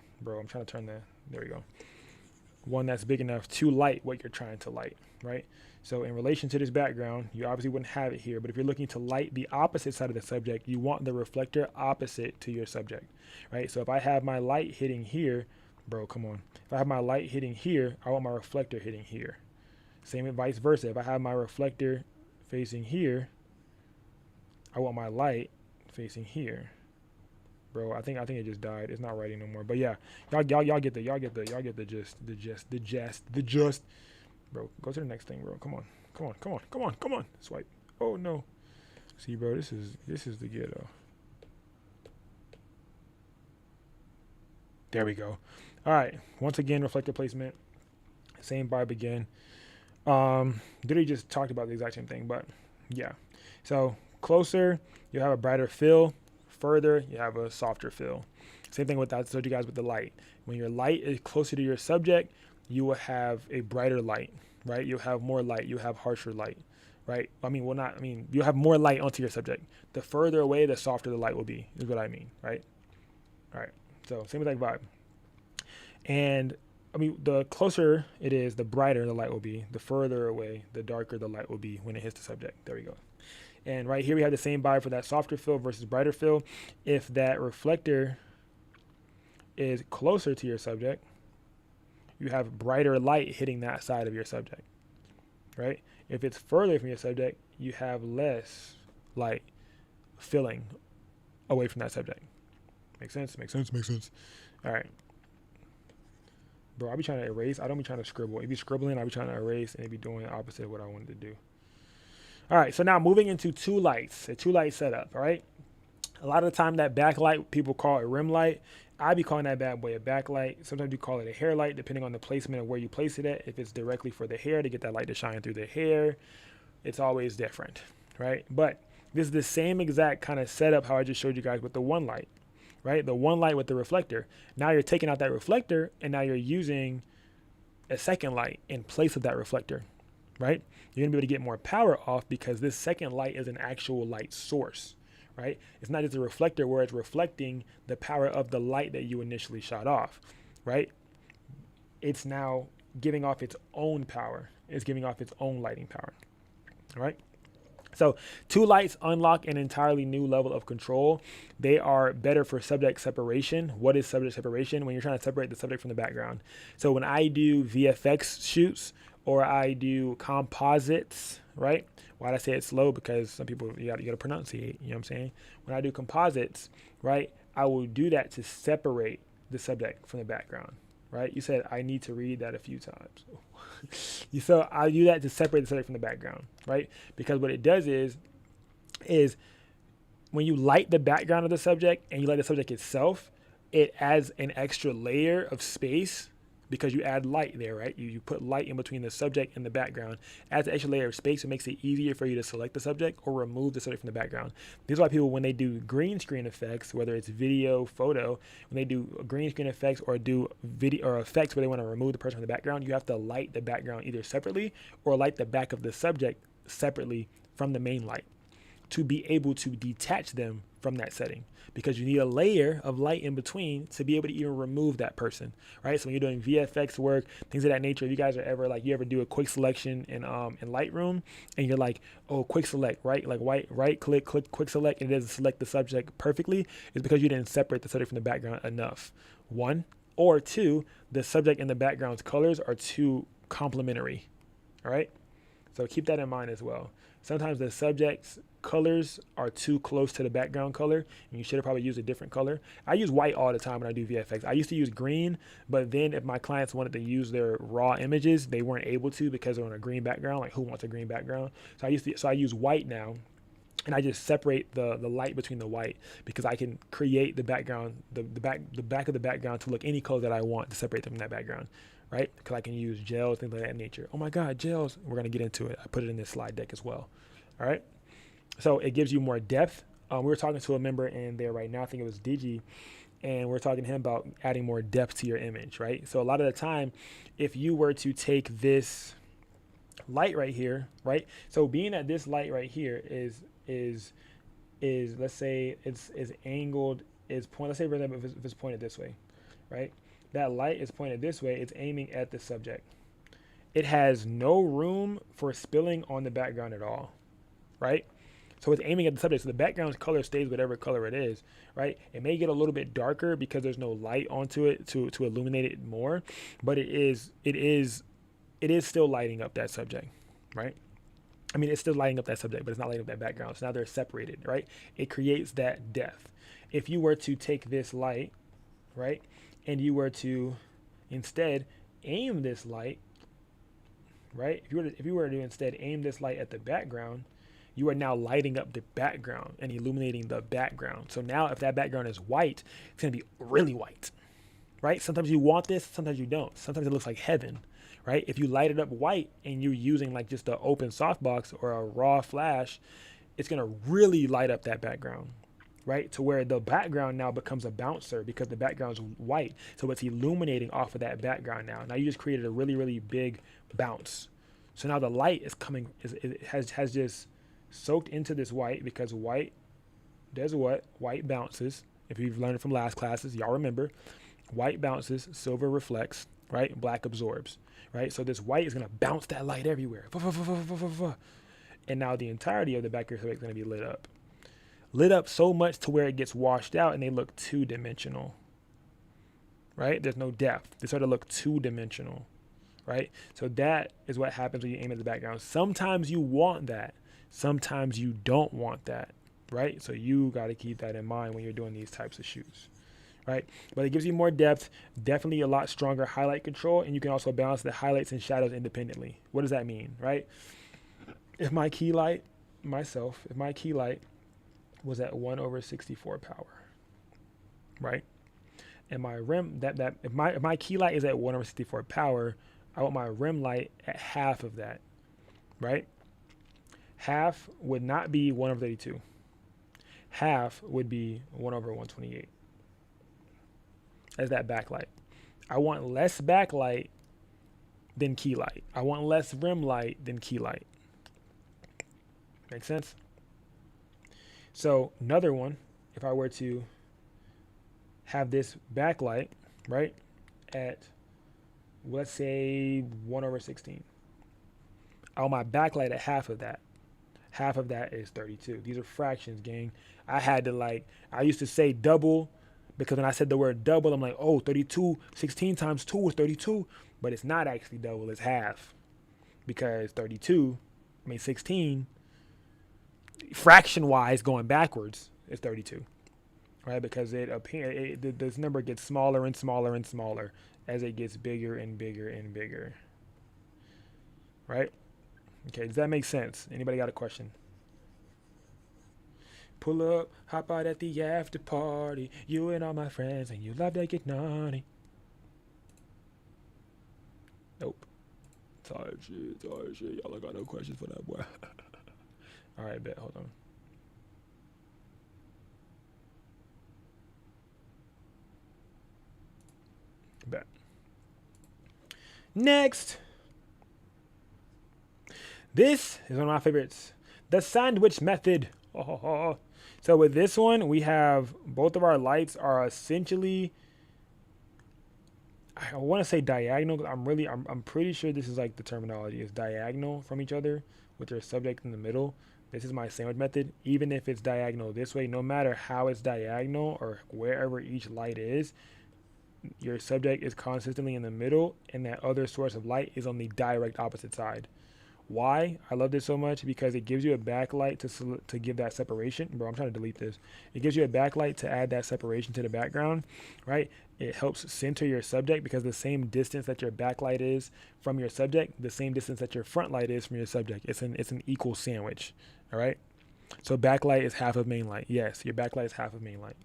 trying to turn there we go. One that's big enough to light what you're trying to light, right? So in relation to this background, you obviously wouldn't have it here, but if you're looking to light the opposite side of the subject, you want the reflector opposite to your subject, right? So if I have my light hitting here, come on. If I have my light hitting here, I want my reflector hitting here. Same with vice versa. If I have my reflector facing here, I want my light facing here. I think it just died. It's not writing no more. But yeah, y'all get the gist. Bro, go to the next thing, bro. Come on. Swipe. Oh no. See, bro, this is the ghetto. There we go. All right. Once again, reflector placement. Same vibe again. Literally just talked about the exact same thing, but yeah. So closer, you'll have a brighter fill. further, you have a softer fill. Same thing with that. I told you guys with the light. When your light is closer to your subject, you will have a brighter light, right? You'll have more light. You have harsher light, right? You'll have more light onto your subject. The further away, the softer the light will be, is what I mean, right? All right. So same with that vibe. And the closer it is, the brighter the light will be. The further away, the darker the light will be when it hits the subject. There we go. And right here, we have the same vibe for that softer fill versus brighter fill. If that reflector is closer to your subject, you have brighter light hitting that side of your subject, right? If it's further from your subject, you have less light filling away from that subject. Make sense? Makes sense. All right. Bro, I be trying to erase. I don't be trying to scribble. If you scribbling, I be trying to erase, and it be doing the opposite of what I wanted to do. All right, so now moving into two lights, a two-light setup, all right? A lot of the time, that backlight, people call it rim light. I be calling that bad boy a backlight. Sometimes you call it a hair light, depending on the placement of where you place it at. If it's directly for the hair to get that light to shine through the hair, it's always different, right? But this is the same exact kind of setup how I just showed you guys with the one light, right? The one light with the reflector. Now you're taking out that reflector, and now you're using a second light in place of that reflector, right? You're going to be able to get more power off because this second light is an actual light source, right? It's not just a reflector where it's reflecting the power of the light that you initially shot off, right? It's now giving off its own power. It's giving off its own lighting power, all right? So two lights unlock an entirely new level of control. They are better for subject separation. What is subject separation? When you're trying to separate the subject from the background. So when I do VFX shoots or I do composites, right? Why did I say it slow? Because some people, you got to pronunciate, you know what I'm saying? When I do composites, right, I will do that to separate the subject from the background, right? You said I need to read that a few times. So I do that to separate the subject from the background, right? Because what it does is when you light the background of the subject and you light the subject itself, it adds an extra layer of space because you add light there, right? You put light in between the subject and the background, adds an extra layer of space. It makes it easier for you to select the subject or remove the subject from the background. This is why people, when they do green screen effects, whether it's video, photo, when they do green screen effects or do video or effects where they want to remove the person from the background, you have to light the background either separately or light the back of the subject separately from the main light to be able to detach them from that setting, because you need a layer of light in between to be able to even remove that person, right? So when you're doing VFX work, things of that nature, if you guys are ever you ever do a quick selection in Lightroom and you're like, oh, quick select, right? Like right click, quick select, and it doesn't select the subject perfectly, it's because you didn't separate the subject from the background enough. One, or two, the subject and the background's colors are too complementary, all right? So keep that in mind as well. Sometimes the subject's colors are too close to the background color, and you should have probably used a different color. I use white all the time when I do VFX. I used to use green, but then if my clients wanted to use their raw images, they weren't able to because they're on a green background. Like, who wants a green background? So I use white now, and I just separate the light between the white because I can create the background, the back of the background to look any color that I want to separate them from that background, right? Because I can use gels, things of that nature. Oh my God, gels. We're going to get into it. I put it in this slide deck as well. All right. So it gives you more depth. We were talking to a member in there right now, I think it was Digi, and we're talking to him about adding more depth to your image, right? So a lot of the time, if you were to take this light right here, right? So being that this light right here is let's say it's angled, let's say for example, if it's pointed this way, right? That light is pointed this way, it's aiming at the subject. It has no room for spilling on the background at all, right? So it's aiming at the subject. So the background's color stays whatever color it is, right? It may get a little bit darker because there's no light onto it to illuminate it more, but it is still lighting up that subject, right? I mean, it's still lighting up that subject, but it's not lighting up that background. So now they're separated, right? It creates that depth. If you were to take this light, right, and you were to instead aim this light, right? If you were to instead aim this light at the background, you are now lighting up the background and illuminating the background. So now if that background is white, it's going to be really white, right? Sometimes you want this, sometimes you don't. Sometimes it looks like heaven, right? If you light it up white and you're using like just an open softbox or a raw flash, it's going to really light up that background. right? To where the background now becomes a bouncer because the background's white. So it's illuminating off of that background now. Now you just created a really, really big bounce. So now the light is coming, it has just soaked into this white, because white does what? White bounces. If you've learned it from last classes, y'all remember. White bounces, silver reflects, right? Black absorbs, right? So this white is going to bounce that light everywhere. And now the entirety of the back of your subject is going to be lit up. Lit up so much to where it gets washed out and they look two-dimensional, right? There's no depth. They sort of look two-dimensional, right? So that is what happens when you aim at the background. Sometimes you want that. Sometimes you don't want that, right? So you got to keep that in mind when you're doing these types of shoots, right? But it gives you more depth, definitely a lot stronger highlight control, and you can also balance the highlights and shadows independently. What does that mean, right? If my key light, if my key light was at 1/64 power, right? And my rim, if my key light is at 1/64 power, I want my rim light at half of that, right? Half would not be 1/32. Half would be 1/128 as that backlight. I want less backlight than key light. I want less rim light than key light. Make sense? So another one, if I were to have this backlight, right, at, let's say 1/16. I want my backlight at half of that. Half of that is 32. These are fractions, gang. I used to say double, because when I said the word double, I'm like, oh, 32, 16 times 2 is 32. But it's not actually double, it's half. Because 16, fraction-wise, going backwards, is 32. Right? Because this number gets smaller and smaller and smaller as it gets bigger and bigger and bigger. Right? Okay, does that make sense? Anybody got a question? Pull up, hop out at the after party, you and all my friends, and you love to get naughty. Nope. Tired shit. Y'all ain't got no questions for that boy. All right, bet. Hold on. Bet. Next. This is one of my favorites. The sandwich method. Oh. So with this one, we have both of our lights are essentially, I want to say diagonal. I'm pretty sure this is like the terminology is diagonal from each other with their subject in the middle. This is my sandwich method. Even if it's diagonal this way, no matter how it's diagonal or wherever each light is, your subject is consistently in the middle and that other source of light is on the direct opposite side. Why I love this so much? Because it gives you a backlight to give that separation. Bro, I'm trying to delete this. It gives you a backlight to add that separation to the background, right? It helps center your subject because the same distance that your backlight is from your subject, the same distance that your front light is from your subject. It's an equal sandwich, all right? So backlight is half of main light. Yes, your backlight is half of main light,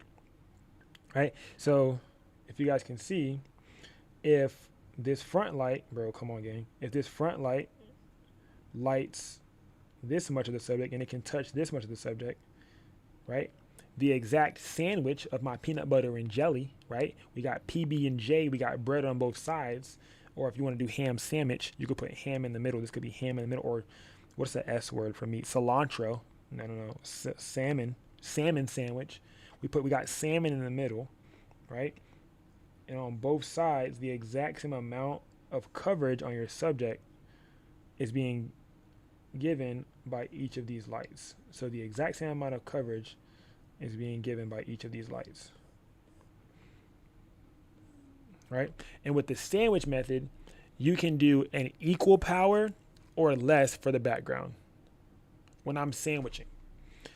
right? So if you guys can see, if this front light, bro, come on, gang. If this front light lights this much of the subject and it can touch this much of the subject, right? The exact sandwich of my peanut butter and jelly, right? We got PB&J, we got bread on both sides. Or if you want to do ham sandwich, you could put ham in the middle. This could be ham in the middle. Or what's the S word for meat? Cilantro. No. Salmon sandwich. We got salmon in the middle, right? And on both sides, the exact same amount of coverage on your subject is being given by each of these lights. So the exact same amount of coverage is being given by each of these lights, right? And with the sandwich method, you can do an equal power or less for the background when I'm sandwiching.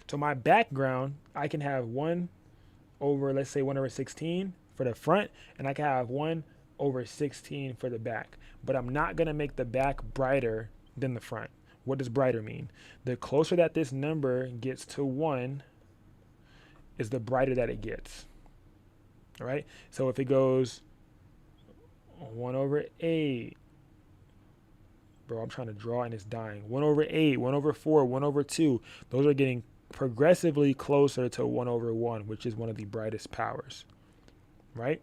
So my background, I can have 1/16 for the front, and I can have 1/16 for the back. But I'm not going to make the back brighter than the front. What does brighter mean? The closer that this number gets to 1 is the brighter that it gets. All right? So if it goes 1/8, bro, I'm trying to draw and it's dying. 1/8, 1/4, 1/2, those are getting progressively closer to 1/1, which is one of the brightest powers, right?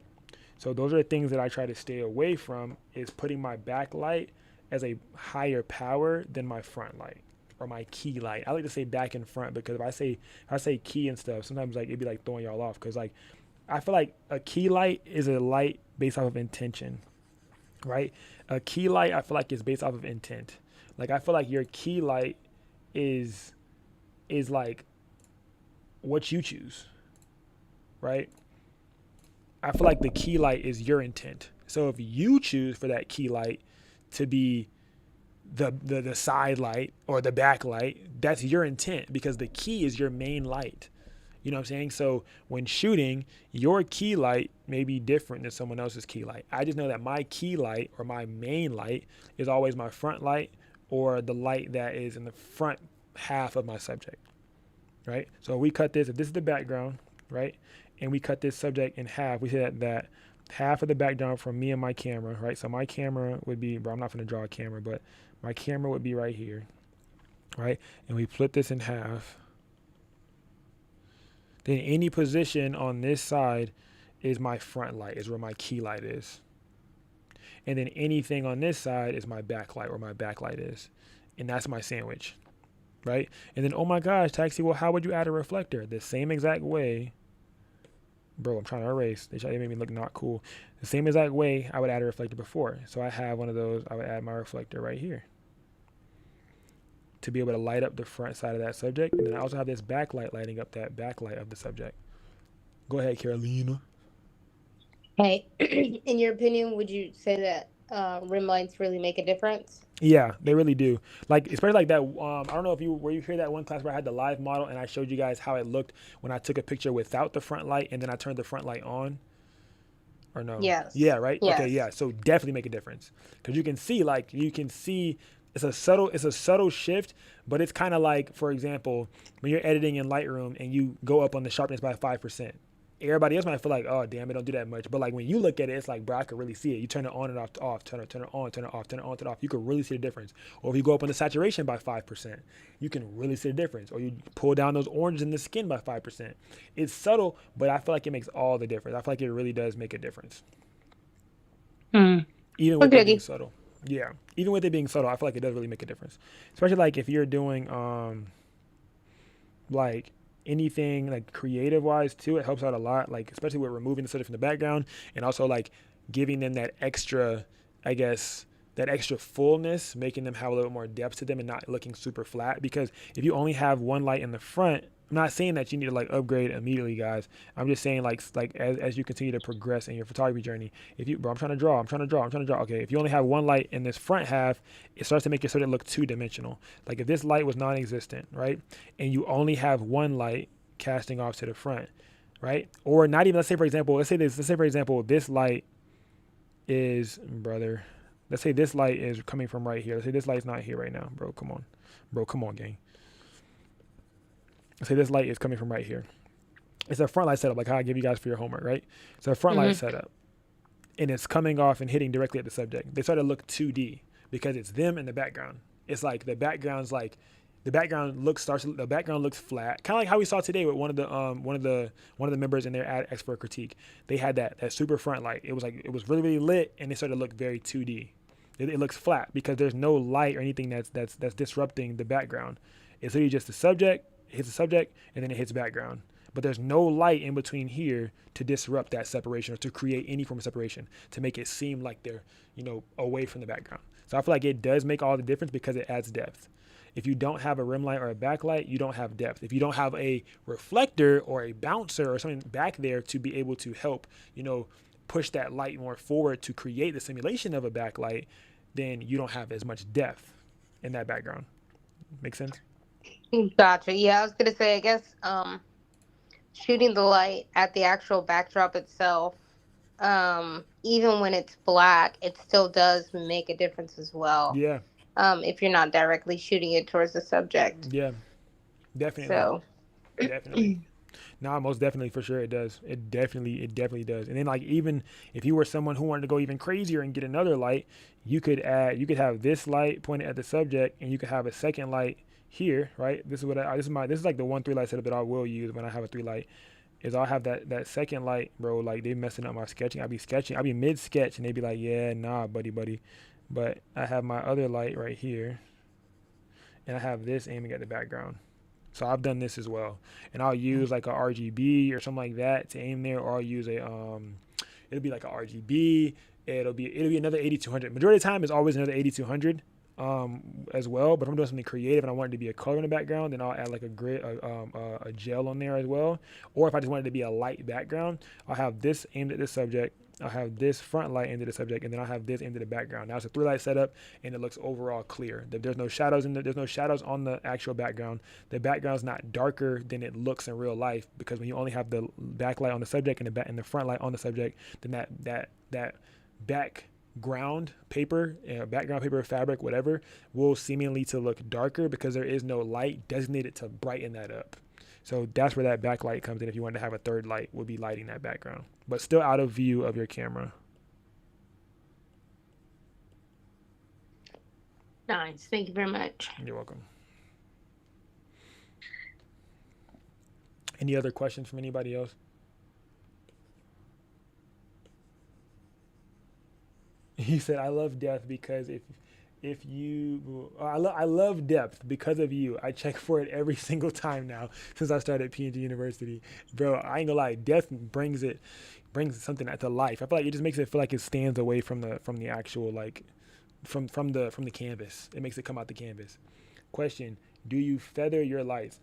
So those are the things that I try to stay away from, is putting my backlight as a higher power than my front light or my key light. I like to say back and front, because if I say key and stuff, sometimes like it'd be like throwing y'all off, because like I feel like a key light is a light based off of intention, right? A key light, I feel like, is based off of intent. Like I feel like your key light is like what you choose, right? I feel like the key light is your intent. So if you choose for that key light to be the side light or the back light, that's your intent, because the key is your main light. You know what I'm saying? So when shooting, your key light may be different than someone else's key light. I just know that my key light or my main light is always my front light, or the light that is in the front half of my subject, right? So we cut this, if this is the background, right? And we cut this subject in half, we say that half of the background from me and my camera, right? So my camera would be, bro, I'm not going to draw a camera, but my camera would be right here, right? And we split this in half. Then any position on this side is my front light, is where my key light is. And then anything on this side is my backlight, where my backlight is. And that's my sandwich, right? And then, oh my gosh, Taxi, well, how would you add a reflector? The same exact way. Bro, I'm trying to erase. They made me look not cool. The same exact way I would add a reflector before. So I have one of those. I would add my reflector right here to be able to light up the front side of that subject. And then I also have this backlight lighting up that backlight of the subject. Go ahead, Carolina. Hey, in your opinion, would you say that rim lights really make a difference? Yeah, they really do. Like, especially like that. I don't know if you hear that one class where I had the live model and I showed you guys how it looked when I took a picture without the front light and then I turned the front light on. Or no? Yes. Yeah, right? Yes. Okay, yeah. So definitely make a difference. Because you can see it's a subtle shift, but it's kind of like, for example, when you're editing in Lightroom and you go up on the sharpness by 5%. Everybody else might feel like, oh, damn, it don't do that much. But like when you look at it, it's like, bro, I can really see it. You turn it on and off, turn it on, turn it off, turn it on, turn it off. You can really see the difference. Or if you go up on the saturation by 5%, you can really see the difference. Or you pull down those oranges in the skin by 5%. It's subtle, but I feel like it makes all the difference. I feel like it really does make a difference. Even with it being subtle. Yeah. Even with it being subtle, I feel like it does really make a difference. Especially like if you're doing like anything like creative wise too, it helps out a lot, like especially with removing the subject from the background and also like giving them that extra, I guess, that extra fullness, making them have a little more depth to them and not looking super flat. Because if you only have one light in the front, I'm not saying that you need to like upgrade immediately, guys. I'm just saying like as you continue to progress in your photography journey, if you, bro, I'm trying to draw. Okay, if you only have one light in this front half, it starts to make your subject look two-dimensional. Like if this light was non-existent, right, and you only have one light casting off to the front, right, or not even, let's say for example, this light is, brother, let's say this light is coming from right here. Let's say this light's not here right now, bro. Come on, gang. Say this light is coming from right here. It's a front light setup, like how I give you guys for your homework, right? So a front light setup, and it's coming off and hitting directly at the subject. They start to look 2D because it's them in the background. It's like the background looks flat, kind of like how we saw today with one of the members in their expert critique. They had that super front light. It was really, really lit, and it started to look very 2D. It looks flat because there's no light or anything that's disrupting the background. It's literally just the subject. It hits the subject and then it hits background, but there's no light in between here to disrupt that separation or to create any form of separation to make it seem like they're, away from the background. So I feel like it does make all the difference because it adds depth. If you don't have a rim light or a backlight, you don't have depth. If you don't have a reflector or a bouncer or something back there to be able to help, push that light more forward to create the simulation of a backlight, then you don't have as much depth in that background. Make sense? Gotcha. Yeah, I was gonna say, I guess shooting the light at the actual backdrop itself, even when it's black, it still does make a difference as well. Yeah. If you're not directly shooting it towards the subject. Yeah. Definitely. So. Definitely. No, most definitely, for sure it does. It definitely does. And then like even if you were someone who wanted to go even crazier and get another light, you could have this light pointed at the subject and you could have a second light here, right? This is what this is like the one 3-light setup that I will use when I have a 3-light. Is I'll have that second light, bro. Like they messing up my sketching. I'll be mid sketch, and they be like, yeah, nah, buddy. But I have my other light right here, and I have this aiming at the background. So I've done this as well, and I'll use like a RGB or something like that to aim there, or I'll use a it'll be like a RGB. It'll be another 8200. Majority of the time, it's always another 8200 as well. But if I'm doing something creative and I want it to be a color in the background, then I'll add like a gel on there as well. Or if I just want it to be a light background, I'll have this aimed at this subject. I'll have this front light aimed at the subject, and then I'll have this aimed at the background. Now it's a 3-light setup, and it looks overall clear. There's no shadows there's no shadows on the actual background. The background's not darker than it looks in real life, because when you only have the backlight on the subject and the front light on the subject, then that background paper fabric, whatever, will seemingly to look darker because there is no light designated to brighten that up. So that's where that backlight comes in. If you want to have a third light, will be lighting that background, but still out of view of your camera. Nice. Thank you very much. You're welcome. Any other questions from anybody else? He said, I love depth because I love depth because of you. I check for it every single time now since I started at PNG University. Bro, I ain't gonna lie, depth brings something to life. I feel like it just makes it feel like it stands away from the actual, like from the canvas. It makes it come out the canvas. Question, do you feather your lights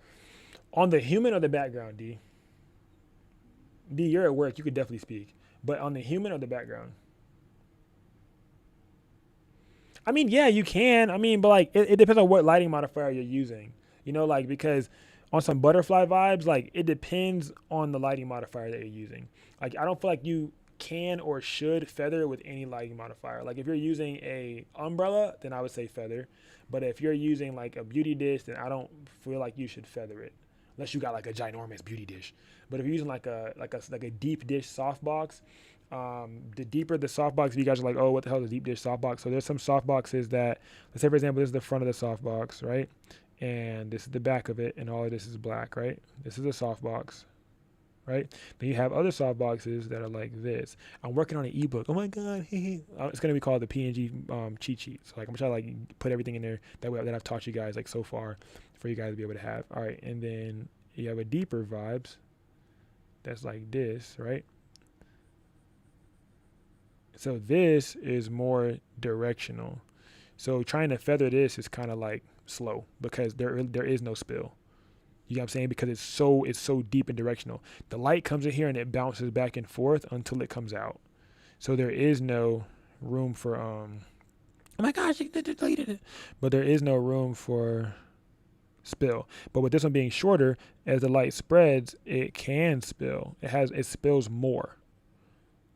on the human or the background? D, you're at work, you could definitely speak, but on the human or the background? I mean, yeah, you can. I mean, but like, it depends on what lighting modifier you're using. You know, like, because on some butterfly vibes, like, it depends on the lighting modifier that you're using. Like, I don't feel like you can or should feather with any lighting modifier. Like, if you're using a umbrella, then I would say feather. But if you're using like a beauty dish, then I don't feel like you should feather it, unless you got like a ginormous beauty dish. But if you're using like a deep dish softbox, the deeper the softbox, you guys are like, oh, what the hell is a deep dish softbox? So there's some softboxes that, let's say for example, this is the front of the softbox, right? And this is the back of it, and all of this is black, right? This is a softbox, right? Then you have other softboxes that are like this. I'm working on an ebook. Oh my God, it's gonna be called the PNG cheat sheet. So like, I'm trying to like put everything in there that I've taught you guys like so far for you guys to be able to have. All right, and then you have a deeper vibes that's like this, right? So this is more directional. So trying to feather this is kind of like slow because there is no spill. You know what I'm saying? Because it's so deep and directional. The light comes in here and it bounces back and forth until it comes out. So there is no room for oh my gosh, it deleted it. But there is no room for spill. But with this one being shorter, as the light spreads, it can spill. It spills more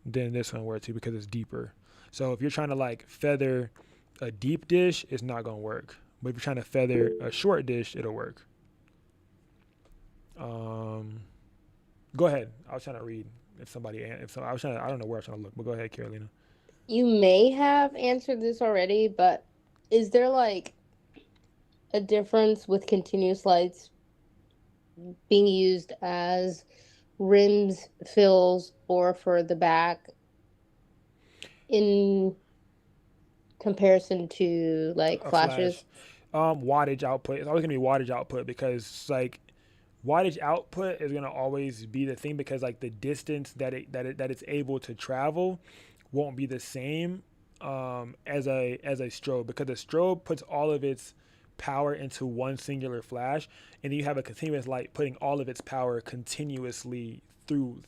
than this one were to, because it's deeper. So if you're trying to like feather a deep dish, it's not gonna work. But if you're trying to feather a short dish, it'll work. Go ahead. I was trying to read I don't know where I was trying to look, but go ahead, Carolina. You may have answered this already, but is there like a difference with continuous lights being used as rims, fills, or for the back in comparison to like flashes? Wattage output. It's always gonna be wattage output, because like wattage output is gonna always be the thing, because like the distance that it's able to travel won't be the same as a strobe, because the strobe puts all of its power into one singular flash, and then you have a continuous light putting all of its power continuously through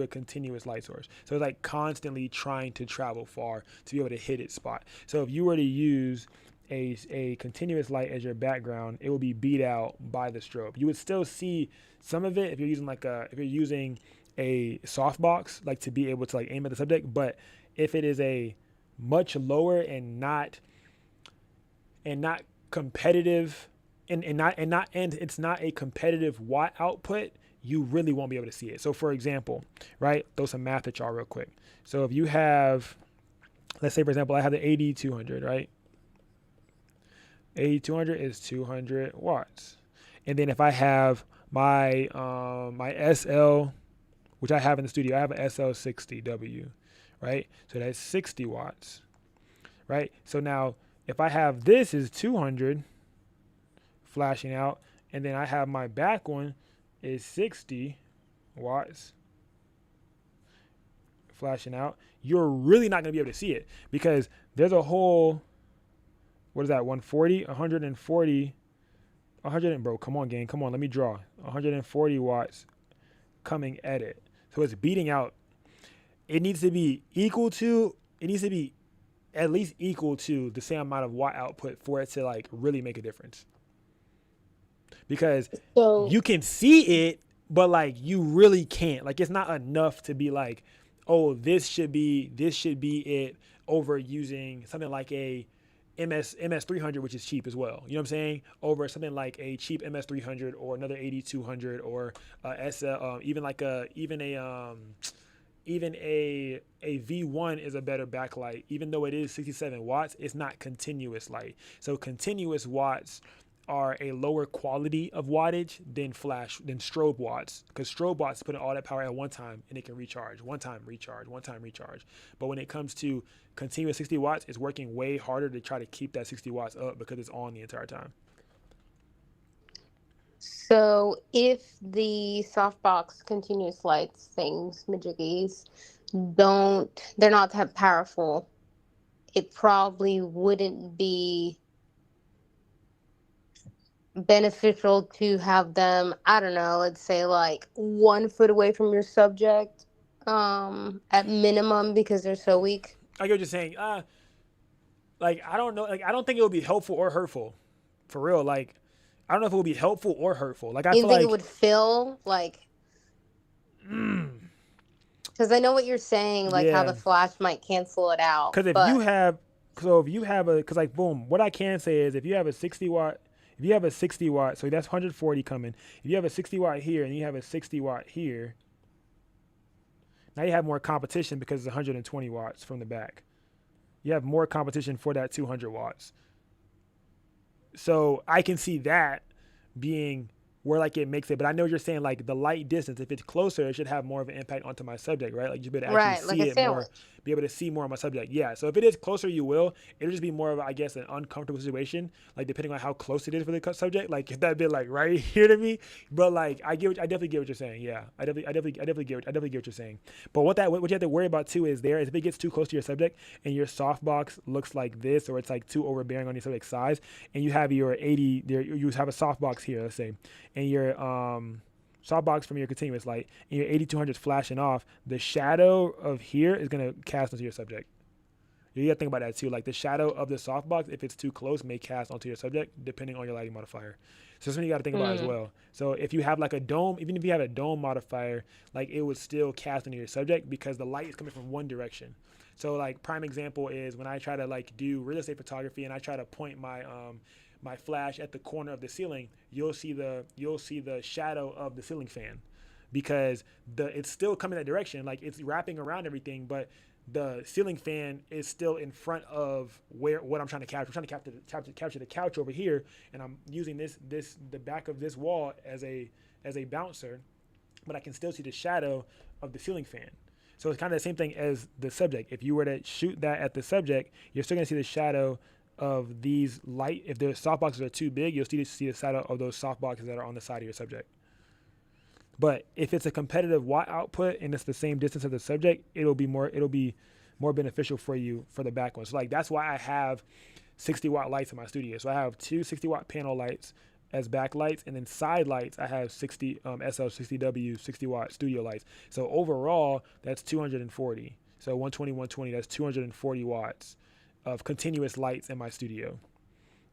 a continuous light source. So it's like constantly trying to travel far to be able to hit its spot. So if you were to use a continuous light as your background, it will be beat out by the strobe. You would still see some of it if you're using a softbox, like to be able to like aim at the subject. But if it is a much lower and not competitive and it's not a competitive watt output, you really won't be able to see it. So for example, right, throw some math at y'all real quick. So if you have, let's say for example, I have the 8200, right? 8200 is 200 watts. And then if I have my my SL, which I have in the studio, I have an SL60W, right? So that's 60 watts, right? So now if I have this is 200 flashing out, and then I have my back one is 60 watts flashing out, you're really not going to be able to see it because there's a whole, what is that, 140, 140, 100, bro, come on, gang, come on, let me draw, 140 watts coming at it. So it's beating out. It needs to be at least equal to the same amount of watt output for it to like really make a difference. Because So you can see it, but like you really can't. Like it's not enough to be like, oh, this should be it over using something like a MS300, which is cheap as well. You know what I'm saying? Over something like a cheap MS300 or another 8200 or SL, even a V1 is a better backlight. Even though it is 67 watts, it's not continuous light. So continuous watts are a lower quality of wattage than strobe watts, because strobe watts put in all that power at one time and it can recharge, one time recharge. But when it comes to continuous 60 watts, it's working way harder to try to keep that 60 watts up because it's on the entire time. So if the softbox continuous lights things, majiggies, they're not that powerful, it probably wouldn't be beneficial to have them, I don't know, let's say like 1 foot away from your subject, at minimum, because they're so weak. I get what you're saying. Like I don't know. Like I don't think it would be helpful or hurtful, for real. Like I don't know if it would be helpful or hurtful. Like I You feel think like it would fill like? Because I know what you're saying, like how Yeah. the flash might cancel it out. Because if you have because like boom, what I can say is if you have a 60 watt, so that's 140 coming. If you have a 60 watt here and you have a 60 watt here, now you have more competition because it's 120 watts from the back. You have more competition for that 200 watts. So I can see that being where like it makes it, but I know what you're saying, like the light distance, if it's closer, it should have more of an impact onto my subject, right? Like you should be able to actually Right, like see a it more, sandwich. be able to see more of my subject. Yeah. So if it is closer, you will. It'll just be more of, I guess, an uncomfortable situation, like depending on how close it is for the subject. Like if that bit like right here to me, but like I definitely get what you're saying. Yeah, I definitely get what you're saying. But what you have to worry about too is if it gets too close to your subject and your softbox looks like this, or it's like too overbearing on your subject size, and you have your 80 there, you have a softbox here, let's say, and your softbox from your continuous light and your 8200 is flashing off, the shadow of here is going to cast onto your subject. You got to think about that too. Like the shadow of the softbox, if it's too close, may cast onto your subject depending on your lighting modifier. So that's something you got to think about as well. So if you have like a dome, even if you have a dome modifier, like it would still cast onto your subject because the light is coming from one direction. So like prime example is when I try to like do real estate photography and I try to point my my flash at the corner of the ceiling, you'll see the shadow of the ceiling fan because it's still coming that direction, like it's wrapping around everything, but the ceiling fan is still in front of what I'm trying to capture. I'm trying to capture the couch over here, and I'm using the back of this wall as a bouncer, but I can still see the shadow of the ceiling fan. So it's kind of the same thing as the subject. If you were to shoot that at the subject, you're still gonna see the shadow of these light. If the softboxes are too big, you'll see the shadow of those softboxes that are on the side of your subject. But if it's a competitive watt output and it's the same distance of the subject, it'll be more beneficial for you for the back one. So like that's why I have 60 watt lights in my studio. So I have two 60 watt panel lights as backlights, and then side lights I have 60 SL60W 60 watt studio lights. So overall that's 240. So 120, that's 240 watts of continuous lights in my studio,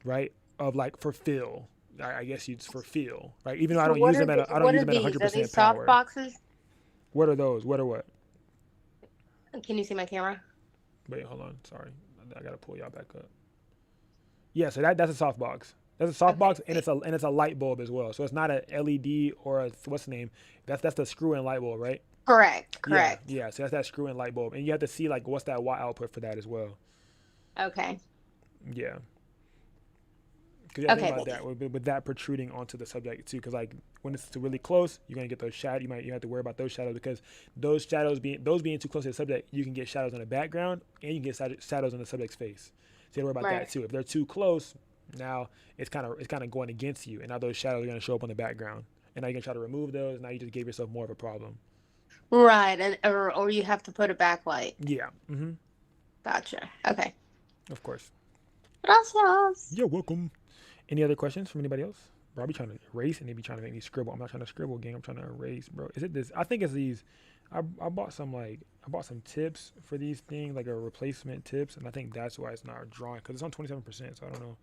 right? Of like for fill, I guess it's for feel, right? Even though I don't use them at 100% power. Soft boxes? What are those? What are what? Can you see my camera? Wait, hold on. Sorry, I gotta pull y'all back up. Yeah, so that's a softbox. That's a softbox, okay. and it's a light bulb as well. So it's not a LED or a, what's the name? That's the screw-in light bulb, right? Correct. Yeah. So that's that screw-in light bulb, and you have to see like what's that watt output for that as well. Okay. Yeah. So what are these? Are these soft boxes? Yeah. Because you gotta think Okay. about that with that protruding onto the subject too. Because like when it's really close, you're gonna get those shadows. You have to worry about those shadows because those shadows being too close to the subject, you can get shadows on the background and you can get shadows on the subject's face. So you have to worry about Right. that too. If they're too close, now it's kind of going against you, and now those shadows are gonna show up on the background. And now you can try to remove those. And now you just gave yourself more of a problem. Right, and or you have to put a backlight. Yeah. Gotcha. Okay. Of course. Gracias. You're welcome. Any other questions from anybody else? Bro, I be trying to erase and they be trying to make me scribble. I'm not trying to scribble, gang. I'm trying to erase, bro. Is it this? I think it's these. I bought some tips for these things, like a replacement tips, and I think that's why it's not drawing because it's on 27%. So I don't know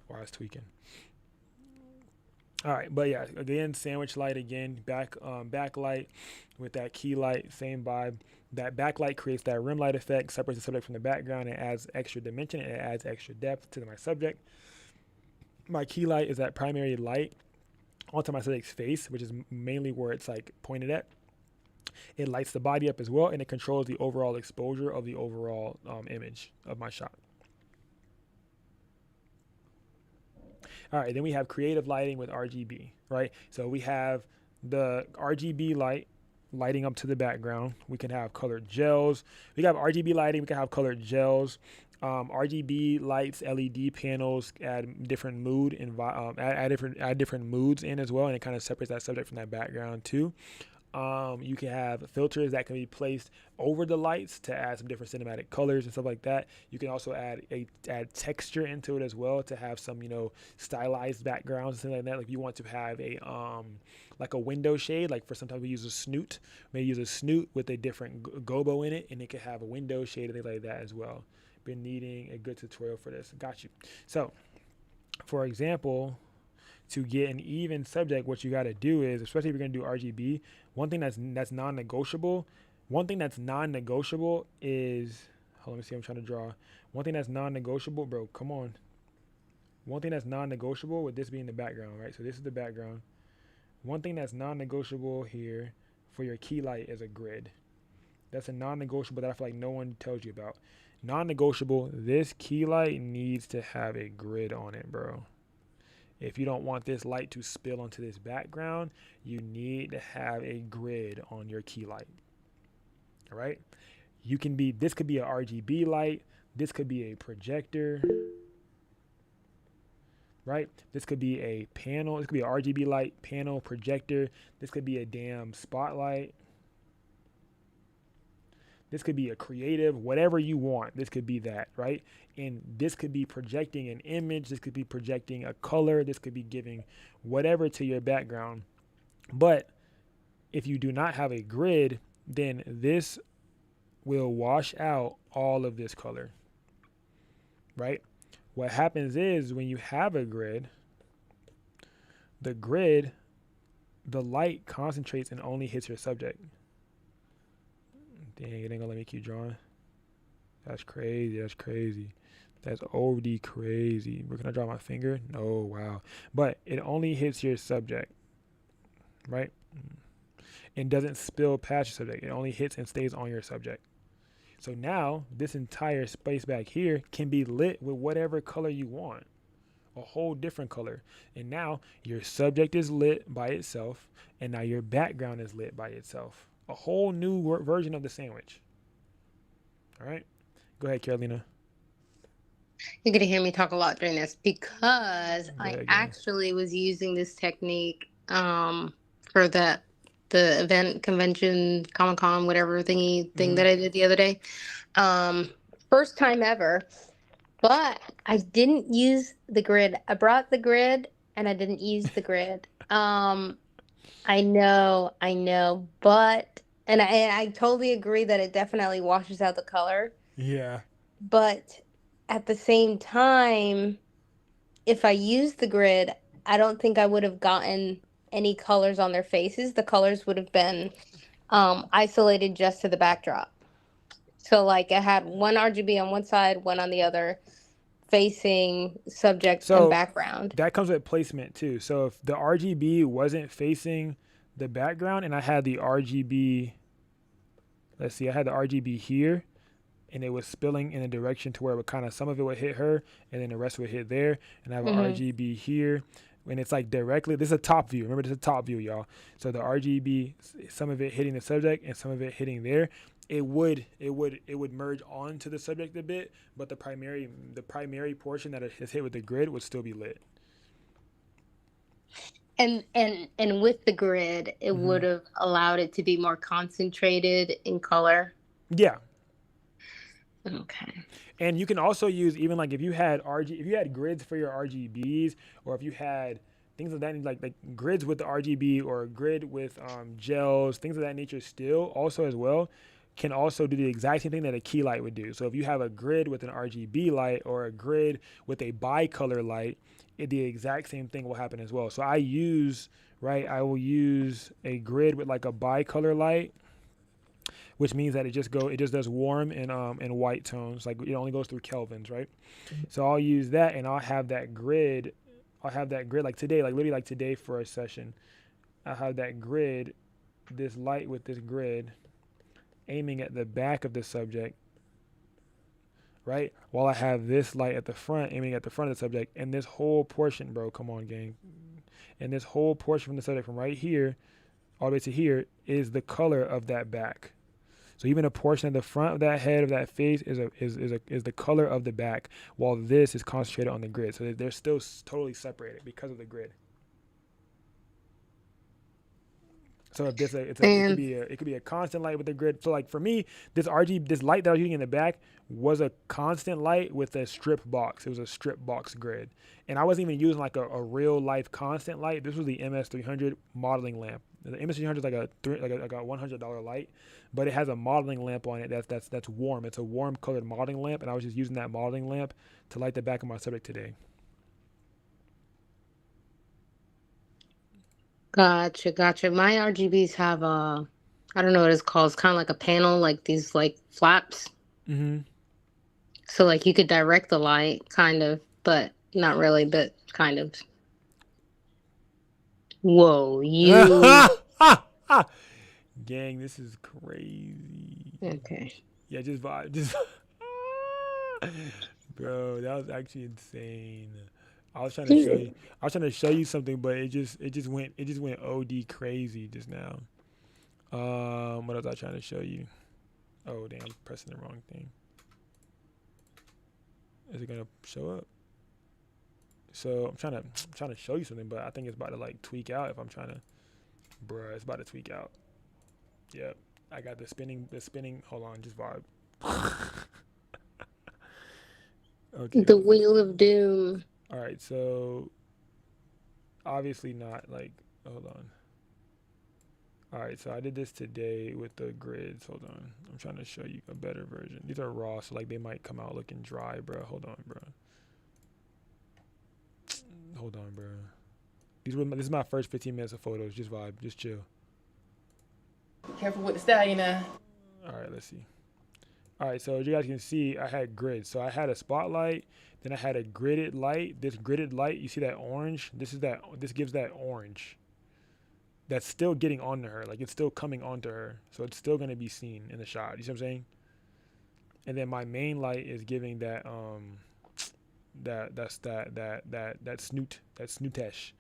why it's tweaking. All right, but yeah, again, sandwich light again, backlight with that key light, same vibe. That backlight creates that rim light effect, separates the subject from the background, and adds extra dimension and it adds extra depth to my subject. My key light is that primary light onto my subject's face, which is mainly where it's like pointed at. It lights the body up as well, and it controls the overall exposure of the overall image of my shot. All right, then we have creative lighting with RGB, right? So we have the RGB light lighting up to the background. We can have colored gels. We can have RGB lighting. We can have colored gels. RGB lights, LED panels add different mood and add different moods in as well, and it kind of separates that subject from that background too. You can have filters that can be placed over the lights to add some different cinematic colors and stuff like that. You can also add texture into it as well to have some, stylized backgrounds and things like that. Like you want to have like a window shade, like for sometimes we use a snoot, maybe use a snoot with a different gobo in it, and it could have a window shade and things like that as well. Been needing a good tutorial for this. Got you. So, for example, to get an even subject, what you got to do is, especially if you're going to do RGB, one thing that's non-negotiable. One thing that's non-negotiable is, hold on, let me see. I'm trying to draw. One thing that's non-negotiable, bro. Come on. One thing that's non-negotiable with this being the background, right? So this is the background. One thing that's non-negotiable here for your key light is a grid. That's a non-negotiable that I feel like no one tells you about. Non-negotiable. This key light needs to have a grid on it, bro. If you don't want this light to spill onto this background, you need to have a grid on your key light. All right? This could be a RGB light. This could be a projector. Right? This could be a panel. This could be an RGB light, panel, projector. This could be a damn spotlight. This could be a creative, whatever you want. This could be that, right? And this could be projecting an image. This could be projecting a color. This could be giving whatever to your background. But if you do not have a grid, then this will wash out all of this color, right? What happens is when you have a grid, the light concentrates and only hits your subject. Dang, it ain't gonna let me keep drawing. That's crazy. That's OD crazy. Where can I draw my finger? No, wow. But it only hits your subject, right? And doesn't spill past your subject. It only hits and stays on your subject. So now this entire space back here can be lit with whatever color you want. A whole different color. And now your subject is lit by itself, and now your background is lit by itself. A whole new version of the sandwich. All right. Go ahead, Carolina. You're going to hear me talk a lot during this because ahead, actually was using this technique for the event, convention, Comic-Con, whatever thing that I did the other day. First time ever. But I didn't use the grid. I brought the grid and I didn't use the grid. I know, but I totally agree that it definitely washes out the color. Yeah. But at the same time, if I used the grid, I don't think I would have gotten any colors on their faces. The colors would have been isolated just to the backdrop. So like I had one RGB on one side, one on the other, facing subject and background. That comes with placement too. So if the RGB wasn't facing the background and I had the RGB, I had the RGB here and it was spilling in a direction to where it would kind of, some of it would hit her and then the rest would hit there. And I have an RGB here. And it's like directly, this is a top view. Remember, this is a top view, y'all. So the RGB, some of it hitting the subject and some of it hitting there. It would merge onto the subject a bit, but the primary portion that is hit with the grid would still be lit. And with the grid, it would have allowed it to be more concentrated in color. Yeah. Okay. And you can also use, even like if you had grids for your RGBs, or if you had things of that, like grids with the RGB or a grid with gels, things of that nature, still also as well can also do the exact same thing that a key light would do. So if you have a grid with an RGB light or a grid with a bicolor light, the exact same thing will happen as well. So I will use a grid with like a bicolor light, which means that it just does warm and white tones. Like it only goes through kelvins, right? So I'll use that, and I'll have that grid like today, like literally like today for a session. I'll have that grid, this light with this grid aiming at the back of the subject, right? While I have this light at the front aiming at the front of the subject, and this whole portion, bro, come on, gang. And this whole portion from the subject from right here all the way to here is the color of that back. So even a portion of the front of that head of that face is the color of the back, while this is concentrated on the grid. So they're still totally separated because of the grid. So if it could be a constant light with the grid. So like for me, this light that I was using in the back was a constant light with a strip box. It was a strip box grid, and I wasn't even using like a real life constant light. This was the MS300 modeling lamp. The MS300 is like a $100 light, but it has a modeling lamp on it that's warm. It's a warm colored modeling lamp, and I was just using that modeling lamp to light the back of my subject today. Gotcha. My RGBs have I don't know what it's called. It's kind of like a panel, like these like flaps. Mm-hmm. So like you could direct the light, kind of, but not really, but kind of. Whoa, you. Gang, this is crazy. Okay. Yeah, just vibe. Bro, that was actually insane. I was trying to show you something, but it just went OD crazy just now. What was I trying to show you? Oh damn, I'm pressing the wrong thing. Is it gonna show up? So I'm trying to show you something, but I think it's about to like tweak out if I'm trying to. Bruh, it's about to tweak out. Yep, I got the spinning. Hold on, just vibe. Okay. The Wheel of Doom. All right, so obviously not like, hold on. All right, so I did this today with the grids. Hold on, I'm trying to show you a better version. These are raw, so like they might come out looking dry, bro. Hold on, bro. This is my first 15 minutes of photos. Just vibe, just chill. Careful with the style, you know. All right, let's see. All right, so as you guys can see, I had grids. So I had a spotlight, then I had a gridded light. This gridded light, you see that orange? This gives that orange. That's still getting onto her, like it's still coming onto her. So it's still gonna be seen in the shot. You see what I'm saying? And then my main light is giving that snootesh.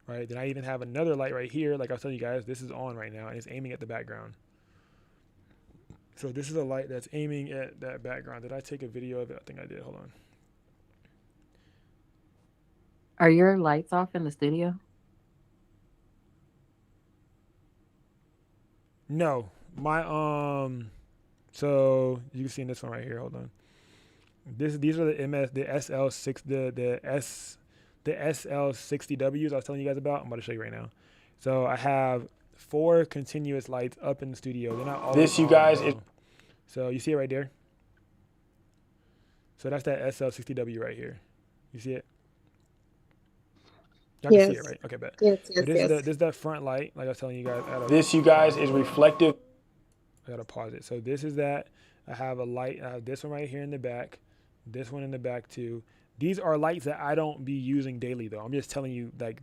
Right? Then I even have another light right here, like I was telling you guys, this is on right now and it's aiming at the background. So this is a light that's aiming at that background. Did I take a video of it? I think I did. Hold on. Are your lights off in the studio? No. My so you can see in this one right here. Hold on. These are the SL60Ws I was telling you guys about. I'm about to show you right now. So I have 4 continuous lights up in the studio. They're not all this, you guys. So you see it right there. So that's that SL60W right here. You see it? Y'all can see it, right? Okay, bet. Yes. This is that front light, like I was telling you guys. This, you guys, is reflective. I gotta pause it. So this is that. I have a light. I have this one right here in the back. This one in the back too. These are lights that I don't be using daily though. I'm just telling you like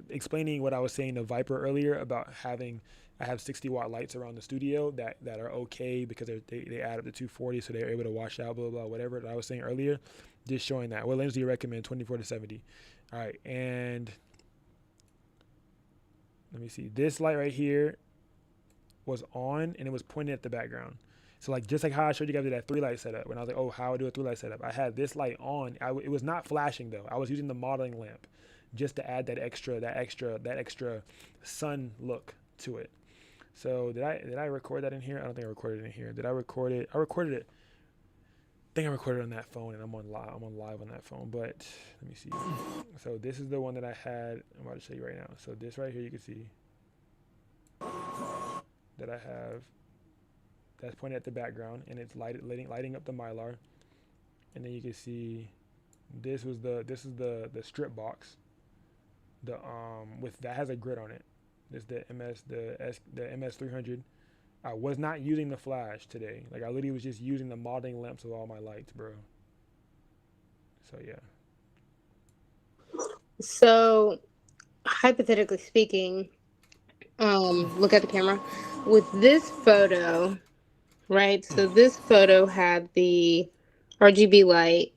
explaining what I was saying to Viper earlier about having I have 60-watt lights around the studio that are okay because they add up to 240, so they're able to wash out, blah, blah, blah, whatever that I was saying earlier. Just showing that. What lens do you recommend? 24 to 70. All right, and let me see. This light right here was on, and it was pointed at the background. So like just like how I showed you guys that 3-light setup, when I was like, oh, how I do a 3-light setup, I had this light on. It was not flashing though. I was using the modeling lamp just to add that extra sun look to it. So did I record that in here? I don't think I recorded it in here. Did I record it? I recorded it. I think I recorded it on that phone, and I'm on live on that phone. But let me see. So this is the one that I had. I'm about to show you right now. So this right here, you can see that I have. That's pointed at the background, and it's lighting up the Mylar. And then you can see this is the strip box. With that has a grid on it. This is the MS 300. I was not using the flash today. Like I literally was just using the modeling lamps of all my lights, bro. So yeah. So, hypothetically speaking, look at the camera. With this photo, right? So this photo had the RGB light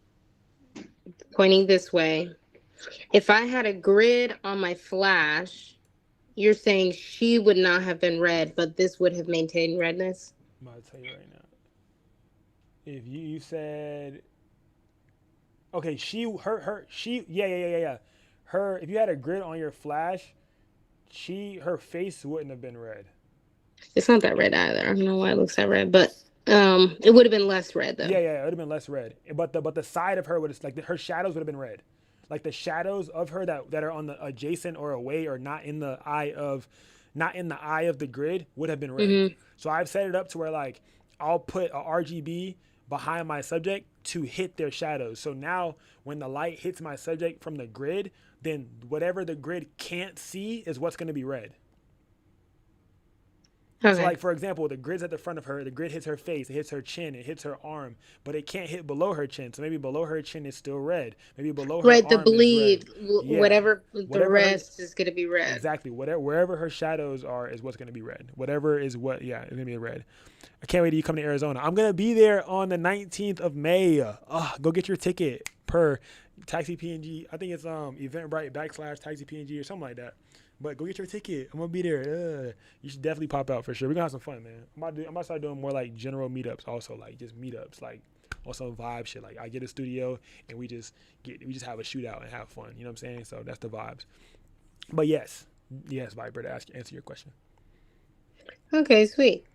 pointing this way. If I had a grid on my flash, you're saying she would not have been red, but this would have maintained redness? I'm about to tell you right now. If you said, okay, yeah. Her, if you had a grid on your flash, her face wouldn't have been red. It's not that red either. I don't know why it looks that red, but it would have been less red though. Yeah, it would have been less red. But the side of her would have, like her shadows would have been red. Like the shadows of her that are on the adjacent or away or not in the eye of the grid would have been red. Mm-hmm. So I've set it up to where like I'll put a RGB behind my subject to hit their shadows. So now when the light hits my subject from the grid, then whatever the grid can't see is what's going to be red. Okay. So like, for example, the grid's at the front of her, the grid hits her face, it hits her chin, it hits her arm, but it can't hit below her chin. So maybe below her chin is still red. Maybe below her arm the bleed, is red. Yeah. Whatever the rest is going to be red. Exactly. Wherever her shadows are is what's going to be red. Whatever is what, yeah, it's going to be red. I can't wait till you come to Arizona. I'm going to be there on the 19th of May. Go get your ticket per Taxi PNG. I think it's Eventbrite / Taxi PNG or something like that. But go get your ticket. I'm gonna be there. You should definitely pop out for sure. We're gonna have some fun, man. I'm about to start doing more like general meetups, also like just meetups, like also vibe shit. Like I get a studio and we just have a shootout and have fun. You know what I'm saying? So that's the vibes. But yes, Viper, to answer your question. Okay, sweet.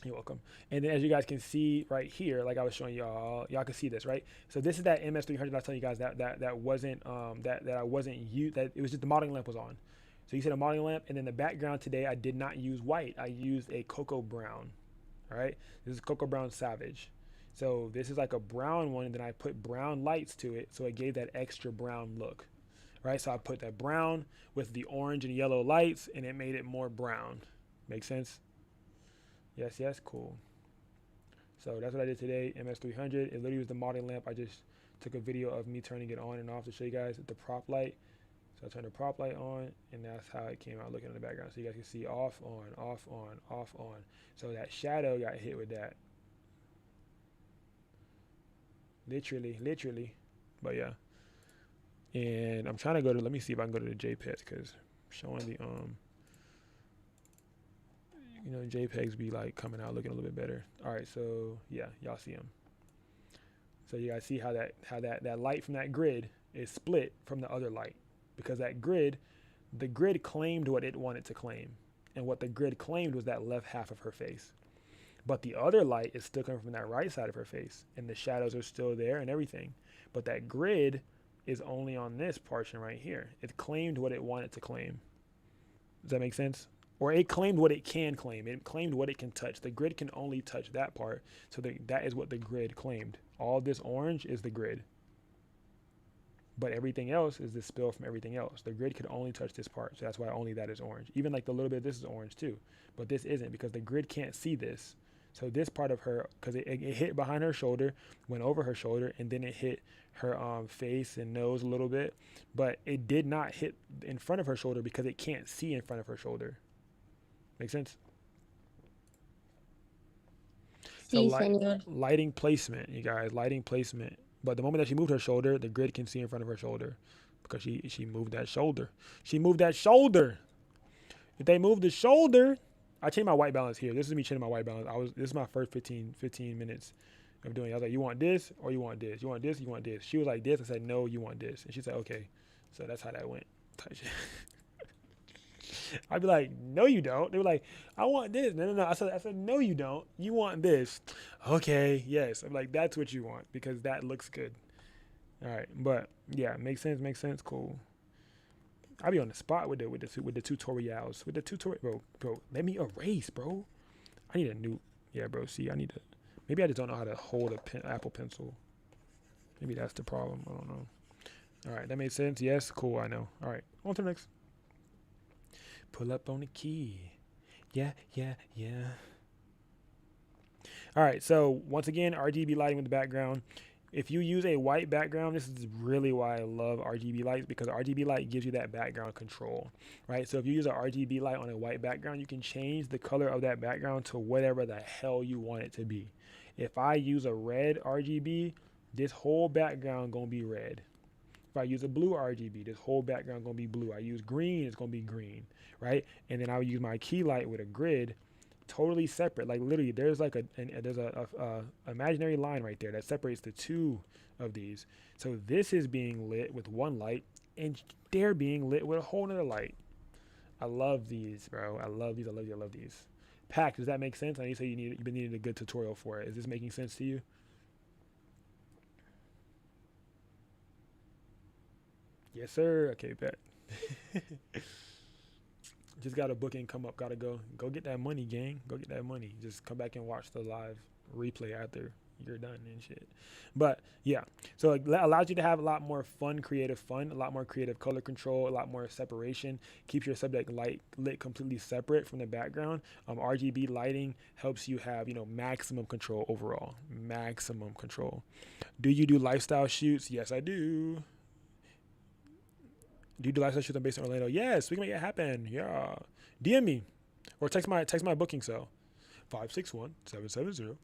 You're welcome. And then as you guys can see right here, like I was showing y'all can see this, right? So this is that MS300. I was telling you guys that wasn't that I wasn't used. That it was just the modeling lamp was on. So you said a modeling lamp, and then the background today, I did not use white. I used a cocoa brown, all right? This is cocoa brown Savage. So this is like a brown one, and then I put brown lights to it, so it gave that extra brown look, right? So I put that brown with the orange and yellow lights, and it made it more brown. Make sense? Yes, cool. So that's what I did today, MS300. It literally was the modeling lamp. I just took a video of me turning it on and off to show you guys the prop light. So I turned the prop light on, and that's how it came out looking in the background. So you guys can see off, on, off, on, off, on. So that shadow got hit with that. Literally. But yeah. And I'm trying to go to, let me see if I can go to the JPEGs, because showing the, JPEGs be like coming out looking a little bit better. All right, so yeah, y'all see them. So you guys see how that light from that grid is split from the other light. Because the grid claimed what it wanted to claim. And what the grid claimed was that left half of her face. But the other light is still coming from that right side of her face. And the shadows are still there and everything. But that grid is only on this portion right here. It claimed what it wanted to claim. Does that make sense? Or it claimed what it can claim. It claimed what it can touch. The grid can only touch that part. So that is what the grid claimed. All this orange is the grid. But everything else is the spill from everything else. The grid could only touch this part. So that's why only that is orange. Even like the little bit of this is orange too. But this isn't, because the grid can't see this. So this part of her, because it hit behind her shoulder, went over her shoulder, and then it hit her face and nose a little bit. But it did not hit in front of her shoulder because it can't see in front of her shoulder. Make sense? So See, senor. lighting placement, you guys, lighting placement. But the moment that she moved her shoulder, the grid can see in front of her shoulder because she moved that shoulder. She moved that shoulder. If they move the shoulder, I changed my white balance here. This is me changing my white balance. This is my first 15 minutes of doing it. I was like, you want this or you want this? You want this? You want this? She was like this. I said, no, you want this. And she said, okay. So that's how that went. I'd be like, no, you don't. They were like, I want this. No. I said, no, you don't. You want this. Okay, yes. I'm like, that's what you want because that looks good. All right, but yeah, makes sense. Cool. I'll be on the spot with the tutorials. With the tutorial, bro. Let me erase, bro. I need a new. Yeah, bro. See, I need to. Maybe I just don't know how to hold a Apple Pencil. Maybe that's the problem. I don't know. All right, that made sense. Yes, cool. I know. All right, on to the next. Pull up on the key. Yeah. All right, so once again, RGB lighting with the background. If you use a white background, this is really why I love RGB lights because RGB light gives you that background control, right? So if you use an RGB light on a white background, you can change the color of that background to whatever the hell you want it to be. If I use a red RGB, this whole background gonna be red. If I use a blue RGB, this whole background gonna be blue. I use green, it's gonna be green, right? And then I'll use my key light with a grid, totally separate. Like literally, there's like there's a imaginary line right there that separates the two of these. So this is being lit with one light, and they're being lit with a whole nother light. I love these, bro. I love these. Pack, does that make sense? I know you say you've been needing a good tutorial for it. Is this making sense to you? Yes, sir. Okay, bet. Just got a booking come up. Gotta go get that money, gang. Go get that money. Just come back and watch the live replay after you're done and shit. But yeah, so it allows you to have a lot more creative fun, a lot more creative color control, a lot more separation. Keeps your subject lit completely separate from the background. RGB lighting helps you have, maximum control overall. Maximum control. Do you do lifestyle shoots? Yes, I do. Do you do lifestyle shoots based in Orlando? Yes, we can make it happen. Yeah. DM me or text my booking cell 561-770.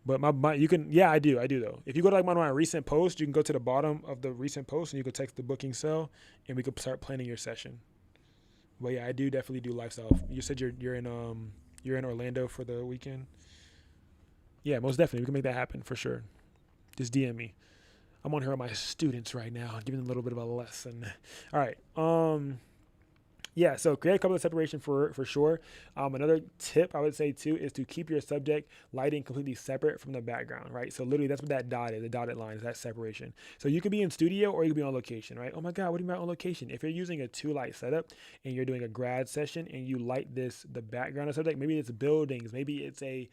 But my you can, yeah, I do though. If you go to like one of my recent posts, you can go to the bottom of the recent post and you can text the booking cell and we could start planning your session. But yeah, I do definitely do lifestyle. You said you're in Orlando for the weekend. Yeah, most definitely we can make that happen for sure. Just DM me. I'm on here with my students right now, giving them a little bit of a lesson. All right. Yeah, so create a couple of separation for sure. Another tip I would say too is to keep your subject lighting completely separate from the background, right? So literally that's what that dot is, the dotted line is that separation. So you could be in studio or you could be on location, right? Oh my God, what do you mean on location? If you're using a 2-light setup and you're doing a grad session and you light the background of subject, maybe it's buildings, maybe it's a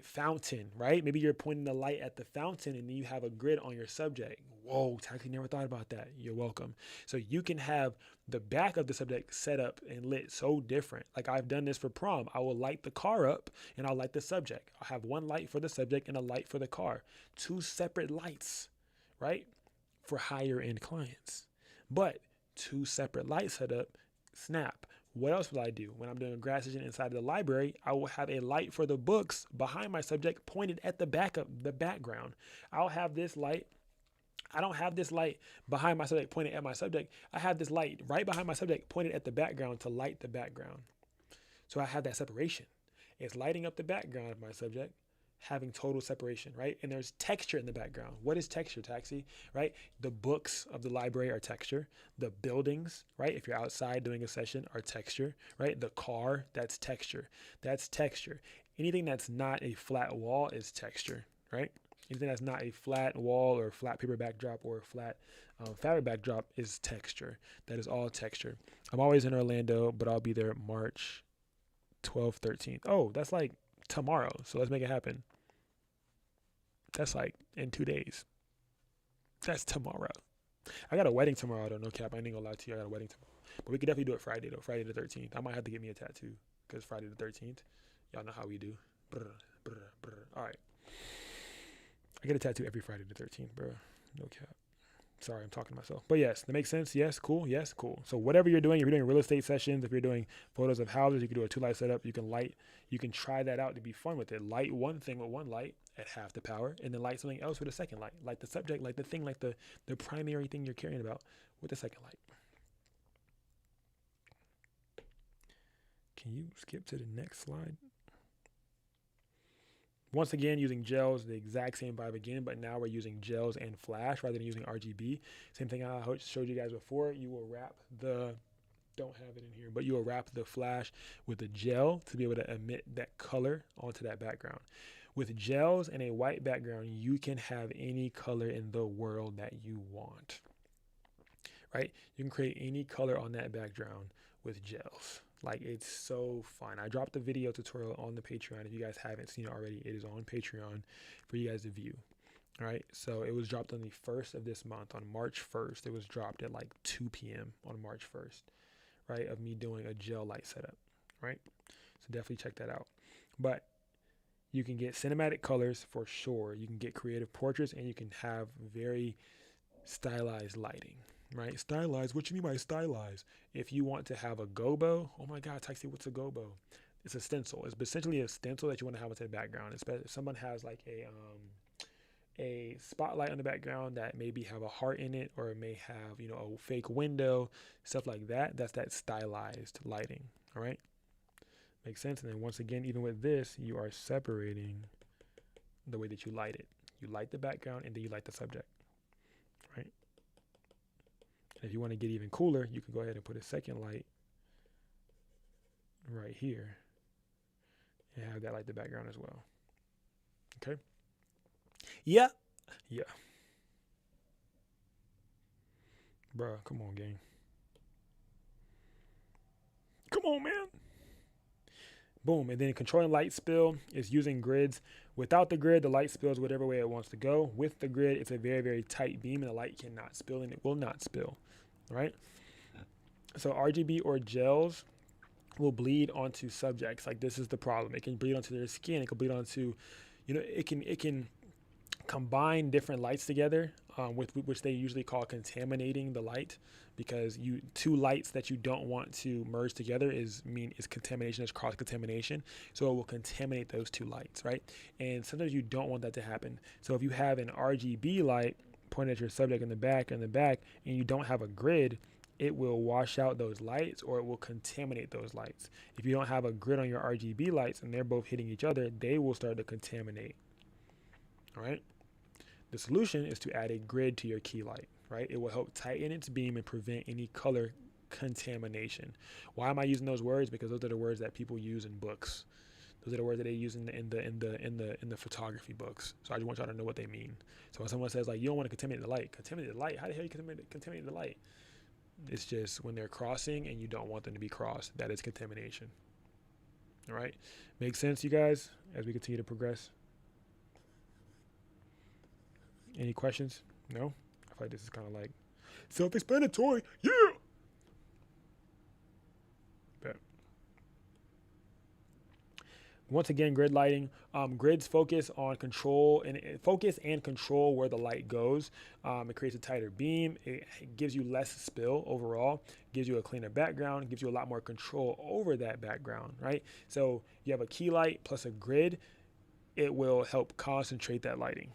fountain, right? Maybe you're pointing the light at the fountain and then you have a grid on your subject. Whoa, Taxi never thought about that. You're welcome. So you can have the back of the subject set up and lit so different. Like I've done this for prom. I will light the car up and I'll light the subject. I'll have one light for the subject and a light for the car. 2 separate lights, right? For higher end clients. But 2 separate lights set up, snap. What else will I do? When I'm doing a grad session inside of the library, I will have a light for the books behind my subject pointed at the back of the background. I'll have this light. I don't have this light behind my subject pointed at my subject. I have this light right behind my subject pointed at the background to light the background. So I have that separation. It's lighting up the background of my subject, having total separation, right? And there's texture in the background. What is texture, Taxi, right? The books of the library are texture. The buildings, right? If you're outside doing a session are texture, right? The car, that's texture. That's texture. Anything that's not a flat wall is texture, right? Anything that's not a flat wall or flat paper backdrop or a flat fabric backdrop is texture. That is all texture. I'm always in Orlando, but I'll be there March 12th, 13th. Oh, that's like tomorrow. So let's make it happen. That's like in 2 days. That's tomorrow. I got a wedding tomorrow though, no cap. I ain't gonna lie to you. I got a wedding tomorrow. But we could definitely do it Friday though. Friday the 13th. I might have to get me a tattoo because Friday the 13th. Y'all know how we do. Brr, brr, brr. All right. I get a tattoo every Friday the 13th, bro. No cap. Sorry, I'm talking to myself. But yes, that makes sense. Yes, cool. Yes, cool. So whatever you're doing, if you're doing real estate sessions, if you're doing photos of houses, you can do a 2-light setup. You can try that out to be fun with it. Light one thing with one light at half the power, and then light something else with a second light. Like the subject, like the thing, like the primary thing you're caring about with the second light. Can you skip to the next slide? Once again, using gels, the exact same vibe again, but now we're using gels and flash rather than using RGB. Same thing I showed you guys before. You will wrap don't have it in here, but you will wrap the flash with a gel to be able to emit that color onto that background. With gels and a white background, you can have any color in the world that you want, right? You can create any color on that background with gels. Like, it's so fun. I dropped the video tutorial on the Patreon. If you guys haven't seen it already, it is on Patreon for you guys to view. All right. So it was dropped on the 1st of this month, on March 1st. It was dropped at like 2 p.m. on March 1st, right? Of me doing a gel light setup, right? So definitely check that out. But you can get cinematic colors for sure. You can get creative portraits, and you can have very stylized lighting. Right? Stylized. What you mean by stylized? If you want to have a gobo, oh my God, Taxi, what's a gobo? It's a stencil. It's essentially a stencil that you want to have into the background. Especially if someone has like a spotlight on the background that maybe have a heart in it, or it may have, a fake window, stuff like that. That's that stylized lighting. All right. Makes sense. And then once again, even with this, you are separating the way that you light it. You light the background and then you light the subject. Right. If you want to get even cooler, you can go ahead and put a second light right here and have that light the background as well. Okay. Yeah. Bruh, come on, gang. Come on, man. Boom. And then controlling light spill is using grids. Without the grid, the light spills whatever way it wants to go. With the grid, it's a very, very tight beam, and the light cannot spill, and it will not spill. Right? So RGB or gels will bleed onto subjects. Like, this is the problem. It can bleed onto their skin. It can bleed onto, it can combine different lights together, with which they usually call contaminating the light, because two lights that you don't want to merge together is contamination, is cross contamination. So it will contaminate those two lights, right? And sometimes you don't want that to happen. So if you have an RGB light pointed at your subject in the back, and you don't have a grid, it will wash out those lights, or it will contaminate those lights. If you don't have a grid on your RGB lights and they're both hitting each other, they will start to contaminate. All right. The solution is to add a grid to your key light, right? It will help tighten its beam and prevent any color contamination. Why am I using those words? Because those are the words that people use in books. Those are the words that they use in the photography books. So I just want y'all to know what they mean. So when someone says, like, you don't want to contaminate the light, how the hell you contaminate the light? It's just when they're crossing and you don't want them to be crossed, that is contamination. All right. Makes sense, you guys, as we continue to progress? Any questions? No? I feel like this is kind of like self-explanatory. Yeah. Bet. Once again, grid lighting. Grids focus on control and control where the light goes. It creates a tighter beam. It gives you less spill overall. Gives you a cleaner background. Gives you a lot more control over that background, right? So you have a key light plus a grid. It will help concentrate that lighting,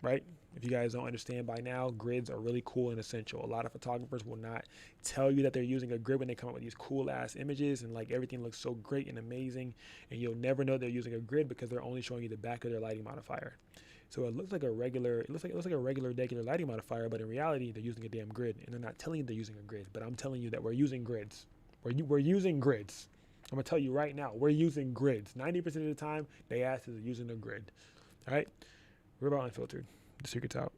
right? If you guys don't understand by now, grids are really cool and essential. A lot of photographers will not tell you that they're using a grid when they come up with these cool ass images, and like everything looks so great and amazing, and you'll never know they're using a grid because they're only showing you the back of their lighting modifier. So it looks like a regular lighting modifier, but in reality they're using a damn grid, and they're not telling you they're using a grid. But I'm telling you that we're using grids. We're using grids. I'm gonna tell you right now, we're using grids. 90% of the time, they ask is using a grid. All right, we're about unfiltered. The secret's out.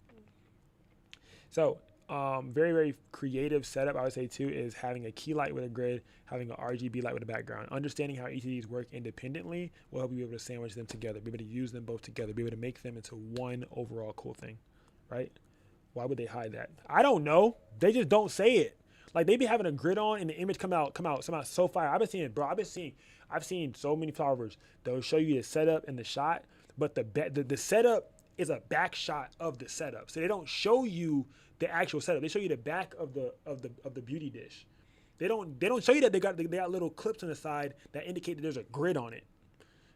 So very, very creative setup, I would say too, is having a key light with a grid, having an RGB light with a background. Understanding how each of these work independently will help you be able to sandwich them together, be able to use them both together, be able to make them into one overall cool thing, right? Why would they hide that? I don't know. They just don't say it. Like, they be having a grid on and the image come out somehow so fire. I've seen so many photographers that will show you the setup and the shot, but the setup is a back shot of the setup. So they don't show you the actual setup. They show you the back of the beauty dish. They don't show you that they got little clips on the side that indicate that there's a grid on it,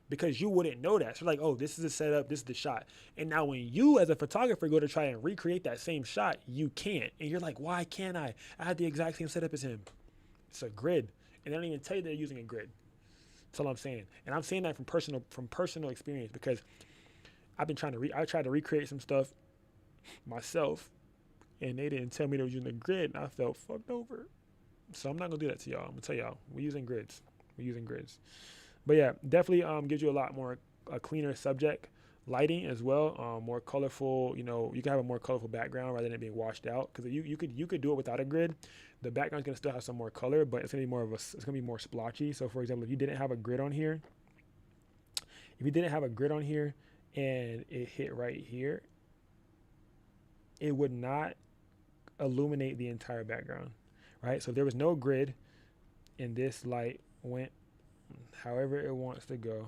because you wouldn't know that. So like, oh, this is the setup, this is the shot. And now when you as a photographer go to try and recreate that same shot, you can't. And you're like, why can't I? I had the exact same setup as him. It's a grid. And they don't even tell you they're using a grid. That's all I'm saying. And I'm saying that from personal experience, because I've been I tried to recreate some stuff myself, and they didn't tell me they were using a grid, and I felt fucked over. So I'm not gonna do that to y'all. I'm gonna tell y'all, we're using grids. But yeah, definitely gives you a lot more a cleaner subject lighting as well, more colorful. You know, you can have a more colorful background rather than it being washed out, because you could do it without a grid. The background's gonna still have some more color, but it's gonna be more splotchy. So for example, if you didn't have a grid on here, and it hit right here, it would not illuminate the entire background, right? So if there was no grid and this light went however it wants to go,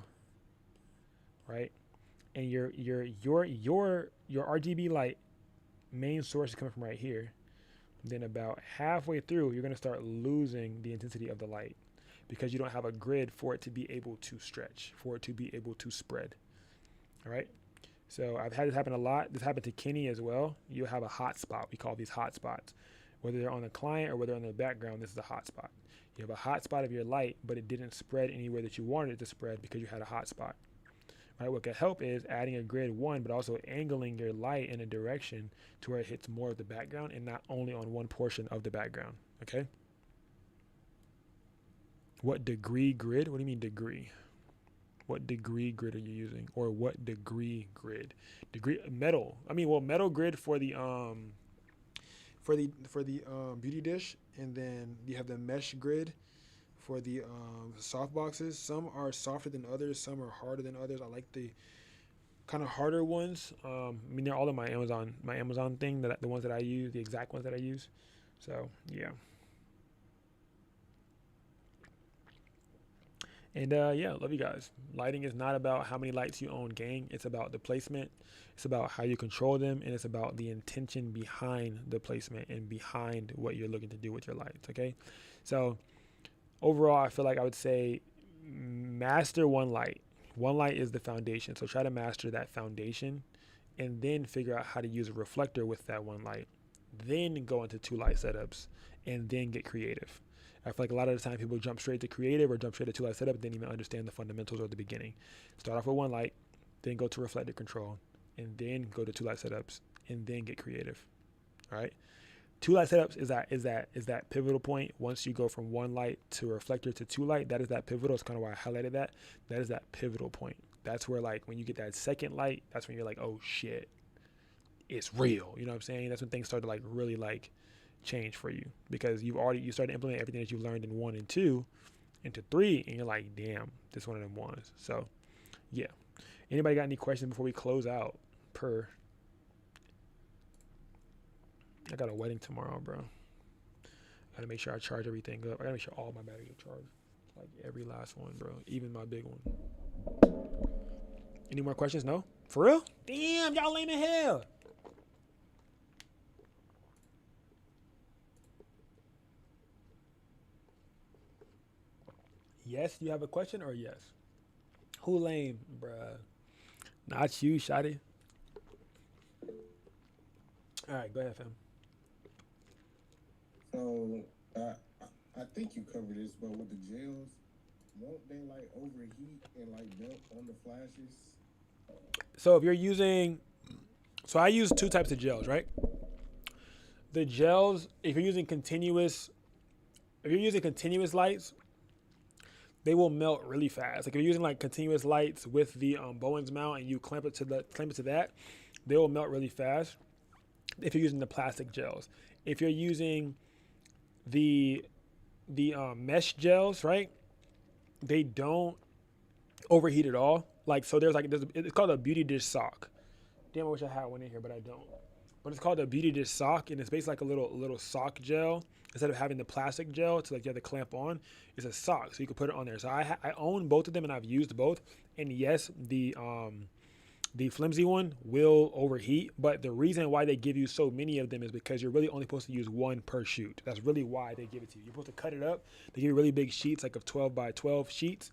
right? And your RGB light main source is coming from right here. Then about halfway through, you're gonna start losing the intensity of the light, because you don't have a grid for it to be able to stretch, for it to be able to spread. All right. So I've had this happen a lot. This happened to Kenny as well. You have a hot spot. We call these hot spots. Whether they're on the client or whether they're on the background, this is a hot spot. You have a hot spot of your light, but it didn't spread anywhere that you wanted it to spread because you had a hot spot. Right? What could help is adding a grid one, but also angling your light in a direction to where it hits more of the background and not only on one portion of the background. Okay. What degree grid? What do you mean degree? What degree grid are you using? Or what degree grid? Degree metal. I mean, well, metal grid for the beauty dish, and then you have the mesh grid for the soft boxes. Some are softer than others, some are harder than others. I like the kind of harder ones. I mean, they're all in my Amazon thing, that the ones that I use, the exact ones that I use. So yeah. And yeah, love you guys. Lighting is not about how many lights you own, gang. It's about the placement. It's about how you control them, and it's about the intention behind the placement and behind what you're looking to do with your lights. Okay, so overall, I feel like I would say master one light. One light is the foundation. So try to master that foundation, and then figure out how to use a reflector with that one light. Then go into 2 light setups, and then get creative. I feel like a lot of the time people jump straight to creative or jump straight to 2 light setup and didn't even understand the fundamentals at the beginning. Start off with one light, then go to reflector control, and then go to 2 light setups, and then get creative. All right. 2 light setups is that pivotal point. Once you go from one light to reflector to 2 light, that is that pivotal. It's kind of why I highlighted that. That is that pivotal point. That's where, like, when you get that second light, that's when you're like, oh shit, it's real. You know what I'm saying? That's when things start to like really like change for you, because you started implementing everything that you learned in 1 and 2 into 3, and you're like, damn, this one of them ones. So yeah, anybody got any questions before we close out? I got a wedding tomorrow, bro. Gotta make sure I charge everything up. I gotta make sure all my batteries are charged, like every last one, bro, even my big one. Any more questions? No? For real? Damn, y'all lame in hell. Yes, you have a question, or yes? Who lame, bruh? Not you, Shotty. All right, go ahead, fam. So I think you covered this, but with the gels, won't they like overheat and like melt on the flashes? So if you're using, so I use 2 types of gels, right? The gels, if you're using continuous lights, they will melt really fast. Like if you're using like continuous lights with the Bowens mount and you clamp it to that, they will melt really fast. If you're using the plastic gels, if you're using the mesh gels, right? They don't overheat at all. Like, so it's called a beauty dish sock. Damn, I wish I had one in here, but I don't. But it's called a beauty dish sock, and it's basically like a little sock gel. Instead of having the plastic gel to like you have to clamp on, it's a sock, so you can put it on there. So I own both of them, and I've used both. And yes, the The flimsy one will overheat, but the reason why they give you so many of them is because you're really only supposed to use one per shoot. That's really why they give it to you. You're supposed to cut it up. They give you really big sheets, like of 12 by 12 sheets,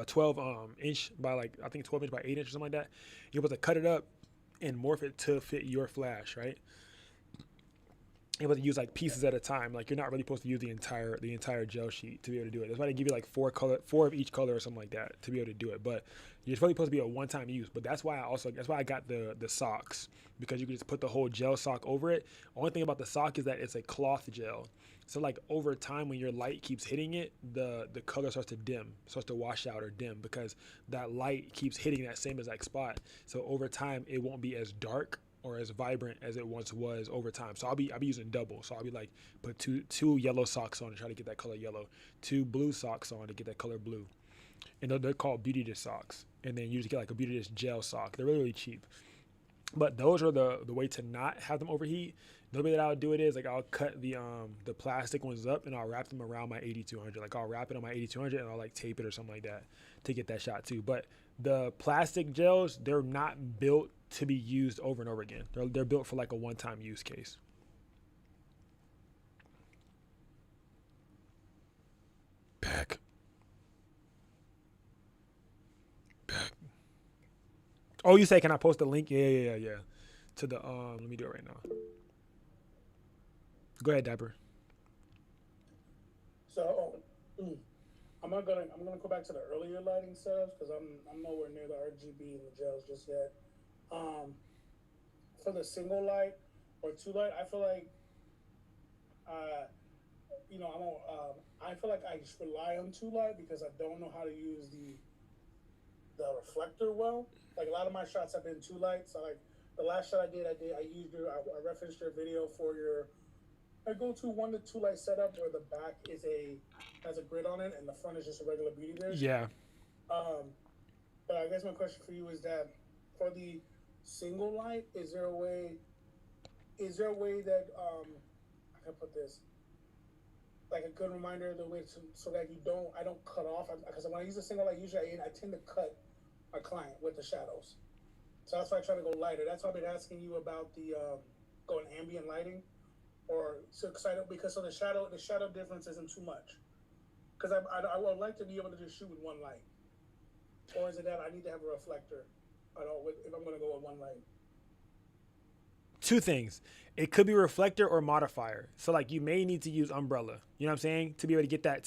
12 inch by like, I think 12 inch by 8 inch or something like that. You're supposed to cut it up and morph it to fit your flash, right? You're supposed to use like pieces at a time. Like you're not really supposed to use the entire gel sheet to be able to do it. That's why they give you like four of each color or something like that to be able to do it. But you're really supposed to be a one-time use. But that's why I got the socks, because you can just put the whole gel sock over it. Only thing about the sock is that it's a cloth gel. So like over time, when your light keeps hitting it, the color starts to dim, starts to wash out or dim, because that light keeps hitting that same exact spot. So over time, it won't be as dark or as vibrant as it once was over time. So I'll be using double. So I'll be like put two yellow socks on to try to get that color yellow, 2 blue socks on to get that color blue, and they're called beauty dish socks. And then you just get like a beauty dish gel sock. They're really cheap. But those are the way to not have them overheat. The way that I'll do it is like I'll cut the plastic ones up and I'll wrap them around my 8200. Like I'll wrap it on my 8200 and I'll like tape it or something like that to get that shot too. But the plastic gels, they're not built to be used over and over again. They're built for like a one-time use case. Back. Oh, you say, can I post a link? Yeah. To the let me do it right now. Go ahead, Dapper. So I'm gonna go back to the earlier lighting setups because I'm nowhere near the RGB and the gels just yet. For the single light or 2 light, I feel like I feel like I just rely on 2 light because I don't know how to use the reflector well. Like a lot of my shots have been 2 lights. So like the last shot I referenced your video for I go to 1 to 2 light setup where the back has a grid on it and the front is just a regular beauty dish. Yeah. But I guess my question for you is that for the single light, is there a way that I can put this like a good reminder of the way so that I don't cut off, because when I use a single light, usually I tend to cut my client with the shadows. So that's why I try to go lighter. That's why I've been asking you about the going ambient lighting, because the shadow difference isn't too much. Because I would like to be able to just shoot with 1 light, or is it that I need to have a reflector? If I'm going to go with 1 light. 2 things. It could be reflector or modifier. So like you may need to use umbrella. You know what I'm saying? To be able to get that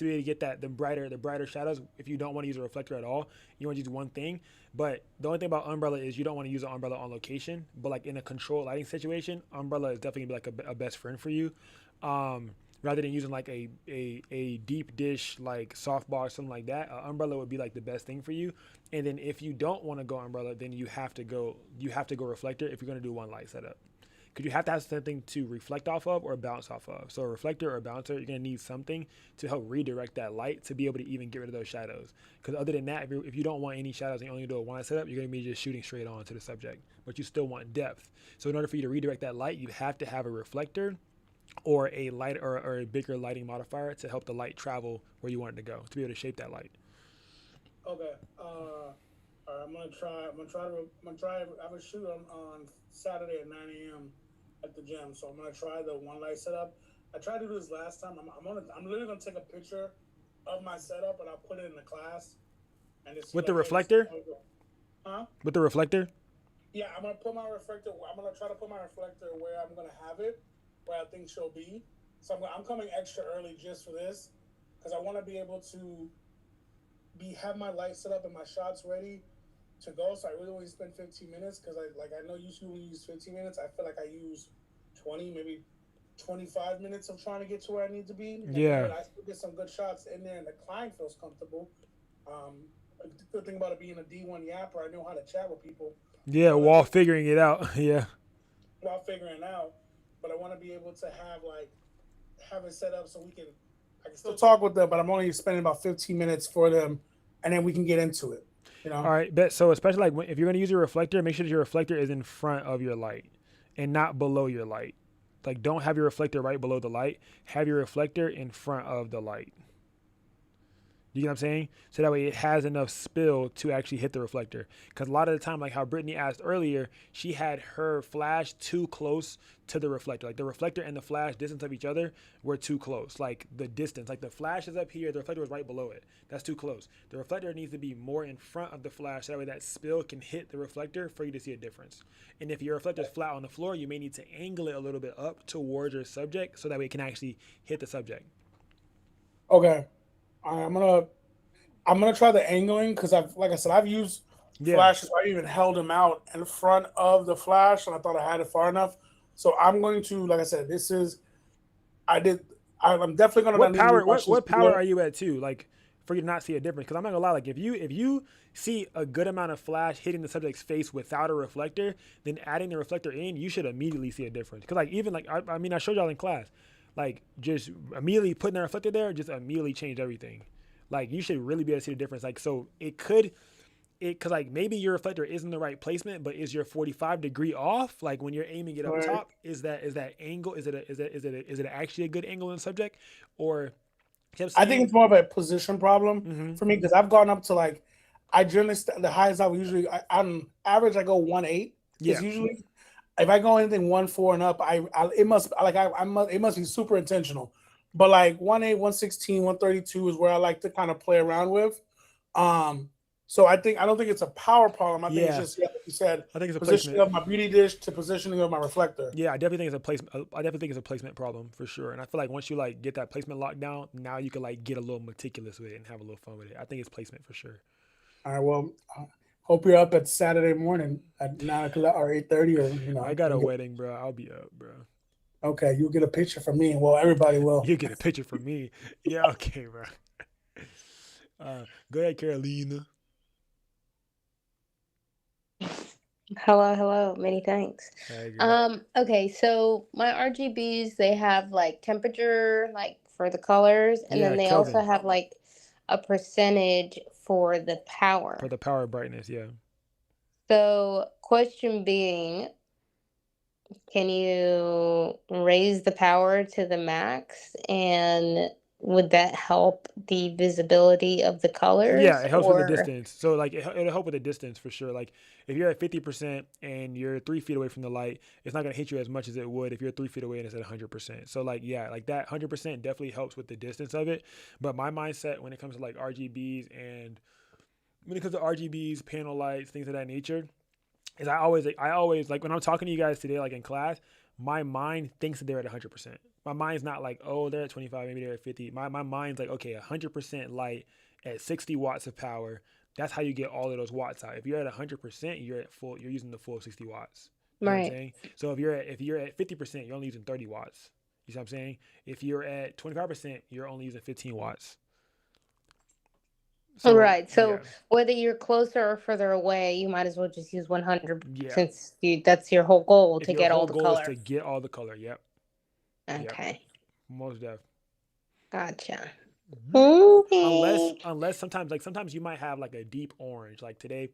the brighter shadows. If you don't want to use a reflector at all, you want to use one thing. But the only thing about umbrella is you don't want to use an umbrella on location. But like in a controlled lighting situation, umbrella is definitely like a best friend for you. Rather than using like a deep dish like softball or something like that, umbrella would be like the best thing for you. And then if you don't want to go umbrella, then you have to go reflector if you're going to do 1 light setup. Because you have to have something to reflect off of or bounce off of. So a reflector or a bouncer, you're going to need something to help redirect that light to be able to even get rid of those shadows. Because other than that, if you don't want any shadows and you only do a 1 light setup, you're going to be just shooting straight on to the subject. But you still want depth. So in order for you to redirect that light, you have to have a reflector or a light or a bigger lighting modifier to help the light travel where you want it to go, to be able to shape that light. Okay. All right, I'm gonna try. I have a shoot on Saturday at 9 a.m. at the gym, so I'm gonna try the 1 light setup. I tried to do this last time. I'm literally gonna take a picture of my setup and I'll put it in the class. And just With the reflector? Huh? With the reflector? Yeah, I'm gonna try to put my reflector where I'm gonna have it, where I think she'll be. So I'm coming extra early just for this, because I want to be able to have my light set up and my shots ready to go. So I really only spend 15 minutes, because I know usually when you use 15 minutes, I feel like I use 20, maybe 25 minutes of trying to get to where I need to be. Yeah. I still get some good shots in there and the client feels comfortable. The good thing about it being a D1 yapper, I know how to chat with people. Yeah, while figuring it out. Yeah. While figuring it out. But I want to be able to have it set up so I can still talk with them, but I'm only spending about 15 minutes for them, and then we can get into it. You know? All right, bet. So especially like if you're going to use your reflector, make sure that your reflector is in front of your light and not below your light. Like don't have your reflector right below the light. Have your reflector in front of the light. You get what I'm saying? So that way it has enough spill to actually hit the reflector. Because a lot of the time, like how Brittany asked earlier, she had her flash too close to the reflector. Like the reflector and the flash distance of each other were too close. Like the distance, like the flash is up here, the reflector was right below it. That's too close. The reflector needs to be more in front of the flash. So that way that spill can hit the reflector for you to see a difference. And if your reflector is flat on the floor, you may need to angle it a little bit up towards your subject so that way it can actually hit the subject. Okay. All right, I'm gonna try the angling because like I said, I've used Yeah. flashes. I even held them out in front of the flash, and I thought I had it far enough. So I'm going to, like I said, I'm definitely gonna What not need to power? rewatch this What power video. are you at too? Like for you to not see a difference? Because I'm not gonna lie. Like if you see a good amount of flash hitting the subject's face without a reflector, then adding the reflector in, you should immediately see a difference. Because like even like I mean I showed y'all in class, like just immediately putting the reflector there just immediately changed everything. Like you should really be able to see the difference. Like so because like maybe your reflector isn't the right placement, but is your 45-degree off? Like when you're aiming it up Right. top, is that angle? Is it actually a good angle in the subject, or? I think it's more of a position problem for me because I've gone up to like, I generally the highest I would usually I'm average I go 1.8. Yeah. Because usually if I go anything 1.4 and up, it must it must be super intentional. But like 1.8, 1.16, 1.32 is where I like to kind of play around with. So I don't think it's a power problem. I think it's just like you said. I think it's a positioning placement of my beauty dish to positioning of my reflector. Yeah, I definitely think it's a placement. I definitely think it's a placement problem for sure. And I feel like once you like get that placement locked down, now you can like get a little meticulous with it and have a little fun with it. I think it's placement for sure. All right. Well, hope you're up at Saturday morning at 9 o'clock or 8:30 or I got a wedding, bro. I'll be up, bro. Okay, you'll get a picture from me. Well, everybody will. You get a picture from me. Yeah, okay, bro. Go ahead, Carolina. Hello. Many thanks. Okay, so my RGBs, they have like temperature, like for the colors, and then they Kelvin. also have like a percentage for the power. For the power brightness, yeah. So, question being, can you raise the power to the max, and would that help the visibility of the colors? Yeah, it helps with the distance. So like it'll help with the distance for sure. Like if you're at 50% and you're 3 feet away from the light, it's not gonna hit you as much as it would if you're 3 feet away and it's at 100%. So like yeah, like that 100% definitely helps with the distance of it. But my mindset when it comes to like RGBs and when it comes to RGBs, panel lights, things of that nature, is I always like when I'm talking to you guys today, like in class, my mind thinks that they're at 100%. My mind's not like, oh, they're at 25, maybe they're at 50. My mind's like, okay, 100% light at 60 watts of power. That's how you get all of those watts out. If you're at 100%, you're using the full 60 watts. You know what I'm saying? So if you're at 50%, you're only using 30 watts. You see what I'm saying? If you're at 25%, you're only using 15 watts. So, right. So whether you're closer or further away, you might as well just use 100 since that's your whole goal to get all the color. Your whole goal is to get all the color. Yep. Okay. Yep. Most def. Gotcha. Okay. Unless sometimes you might have like a deep orange. Like today,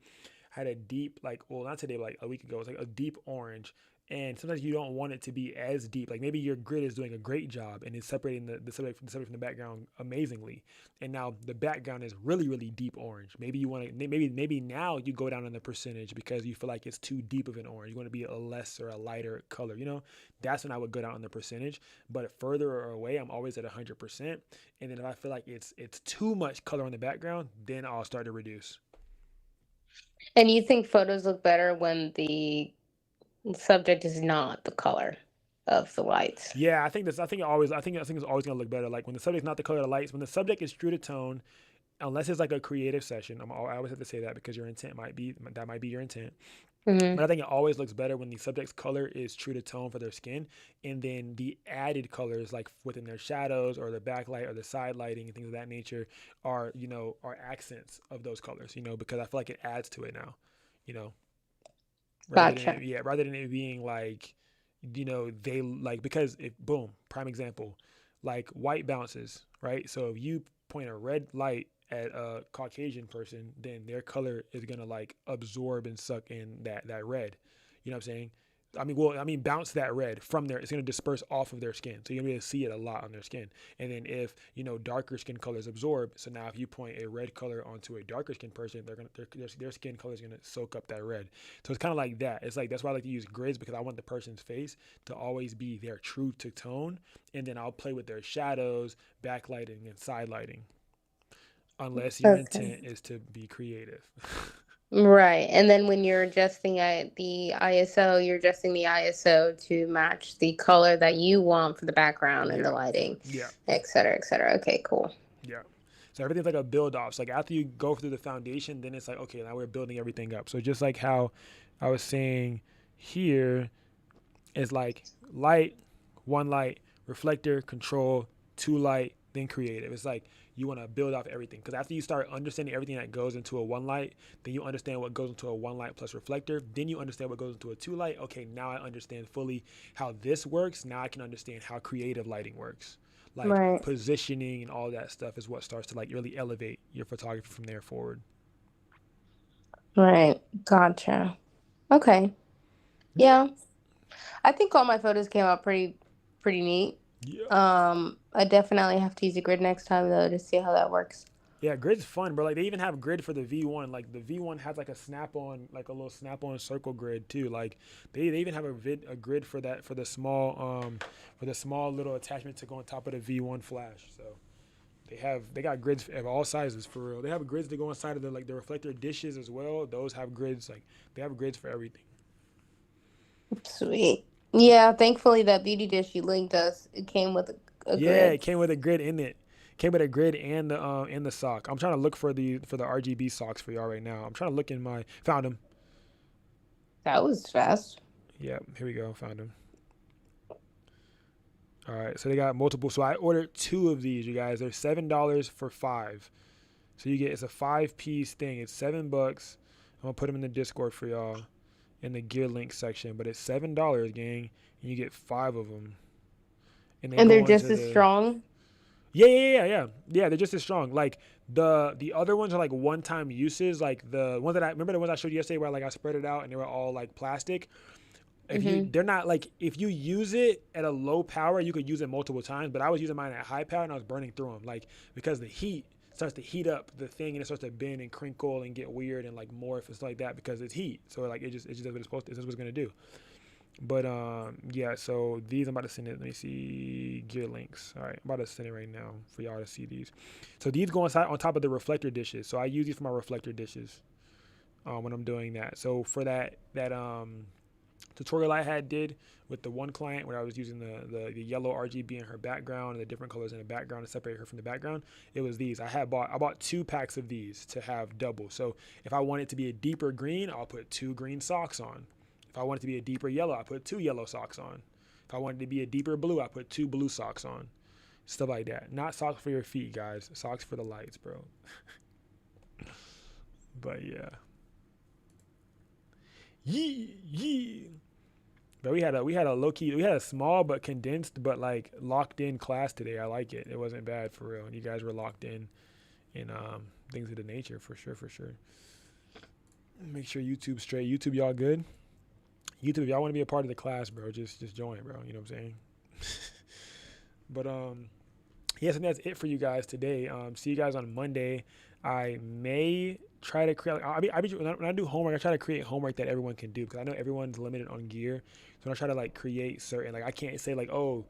I had a deep not today, but like a week ago, it's like a deep orange. And sometimes you don't want it to be as deep. Like maybe your grid is doing a great job and it's separating the subject from the background amazingly. And now the background is really, really deep orange. Maybe you want to maybe now you go down in the percentage because you feel like it's too deep of an orange. You want to be a less or a lighter color. That's when I would go down in the percentage. But further or away, I'm always at 100%. And then if I feel like it's too much color on the background, then I'll start to reduce. And you think photos look better when the subject is not the color of the lights? Yeah, I think it's always gonna look better. Like when the subject's not the color of the lights, when the subject is true to tone, unless it's like a creative session. I always have to say that because your intent might be your intent. Mm-hmm. But I think it always looks better when the subject's color is true to tone for their skin, and then the added colors like within their shadows or the backlight or the side lighting and things of that nature are accents of those colors. Because I feel like it adds to it now. Gotcha. Rather than it being like, they like, because prime example, like white bounces, right? So if you point a red light at a Caucasian person, then their color is gonna like absorb and suck in that red. You know what I'm saying? bounce that red from there. It's going to disperse off of their skin. So you're going to be able to see it a lot on their skin. And then if, darker skin colors absorb, so now if you point a red color onto a darker skin person, their skin color is going to soak up that red. So it's kind of like that. It's like, that's why I like to use grids, because I want the person's face to always be their true to tone. And then I'll play with their shadows, backlighting, and side lighting. Unless your intent is to be creative. Right. And then when you're adjusting the ISO, you're adjusting the ISO to match the color that you want for the background and the lighting, et cetera, et cetera. Okay, cool. Yeah. So everything's like a build off. So like after you go through the foundation, then it's like, okay, now we're building everything up. So just like how I was saying here is like light, one light, reflector, control, two light, then creative. It's like you want to build off everything, because after you start understanding everything that goes into a one light, then you understand what goes into a one light plus reflector, then you understand what goes into a two light. Okay, now I understand fully how this works. Now I can understand how creative lighting works. Like positioning and all that stuff is what starts to like really elevate your photography from there forward. Right. Gotcha. Okay. Yeah. I think all my photos came out pretty neat. Yeah. I definitely have to use a grid next time though to see how that works. Yeah, grid's fun, bro. Like they even have grid for the V1. Like the V1 has like a little snap-on circle grid too. Like they even have a grid for that, for the small little attachment to go on top of the V1 flash. So they got grids of all sizes for real. They have grids that go inside of the reflector dishes as well. Those have grids, like they have grids for everything. Sweet. Yeah, thankfully that beauty dish you linked us, it came with a grid. Yeah, it came with a grid in it. Came with a grid and the sock. I'm trying to look for the RGB socks for y'all right now. I'm trying to look in found them. That was fast. Yeah, here we go. Found them. All right, so they got multiple. So I ordered 2 of these, you guys. They're $7 for 5. So it's a 5-piece thing. It's $7. I'm gonna put them in the Discord for y'all in the gear link section. But it's $7, gang, and you get 5 of them. And they're just as strong. Yeah. They're just as strong. Like the other ones are like one-time uses. Like the ones remember the ones I showed you yesterday where like I spread it out and they were all like plastic. They're not like, if you use it at a low power, you could use it multiple times. But I was using mine at high power and I was burning through them, like because the heat starts to heat up the thing and it starts to bend and crinkle and get weird and like morph and stuff like that because it's heat. So like it just does what it's supposed to. This is what it's gonna do. But yeah, so these I'm about to send it. Let me see gear links. All right, I'm about to send it right now for y'all to see these. So these go inside on top of the reflector dishes. So I use these for my reflector dishes when I'm doing that. So for that tutorial I did with the one client where I was using the yellow RGB in her background and the different colors in the background to separate her from the background, it was these. I bought 2 packs of these to have double. So if I want it to be a deeper green, I'll put 2 green socks on. If I want it to be a deeper yellow, I put 2 yellow socks on. If I want it to be a deeper blue, I put 2 blue socks on. Stuff like that. Not socks for your feet, guys. Socks for the lights, bro. But yeah. Yee. But we had a low key, we had a small but condensed but like locked in class today. I like it. It wasn't bad for real. You guys were locked in things of the nature for sure. Make sure YouTube's straight. YouTube, y'all good? YouTube, if y'all want to be a part of the class, bro, just join, bro. You know what I'm saying? But yes, and that's it for you guys today. See you guys on Monday. I may try to create. When I do homework, I try to create homework that everyone can do because I know everyone's limited on gear. So I try to like create certain, like I can't say like, oh,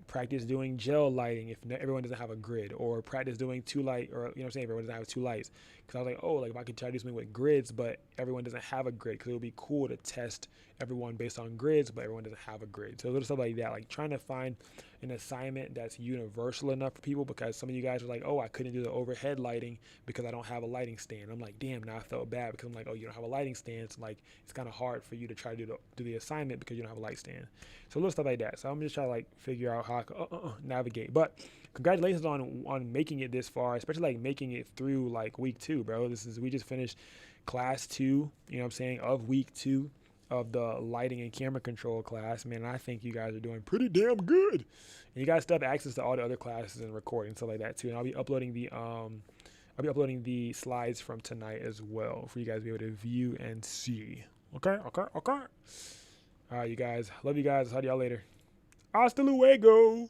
practice doing gel lighting if everyone doesn't have a grid, or practice doing 2 light, or you know what I'm saying, everyone doesn't have 2 lights. Because I was like, oh, like if I could try to do something with grids, but everyone doesn't have a grid, because it would be cool to test everyone based on grids, but everyone doesn't have a grid. So little stuff like that, like trying to find an assignment that's universal enough for people, because some of you guys are like, oh, I couldn't do the overhead lighting because I don't have a lighting stand. I'm like, damn, now I felt bad because I'm like, oh, you don't have a lighting stand, so like it's kind of hard for you to try to do the assignment because you don't have a light stand. So little stuff like that. So I'm just trying to like figure out how I can navigate. But congratulations on making it this far, especially like making it through like week 2, bro. We just finished class 2, you know what I'm saying, of week 2 of the lighting and camera control class. Man, I think you guys are doing pretty damn good. And you guys still have access to all the other classes and recording, stuff like that too. And I'll be uploading the slides from tonight as well for you guys to be able to view and see. Okay. All right, you guys. Love you guys. Talk to y'all later. Hasta luego.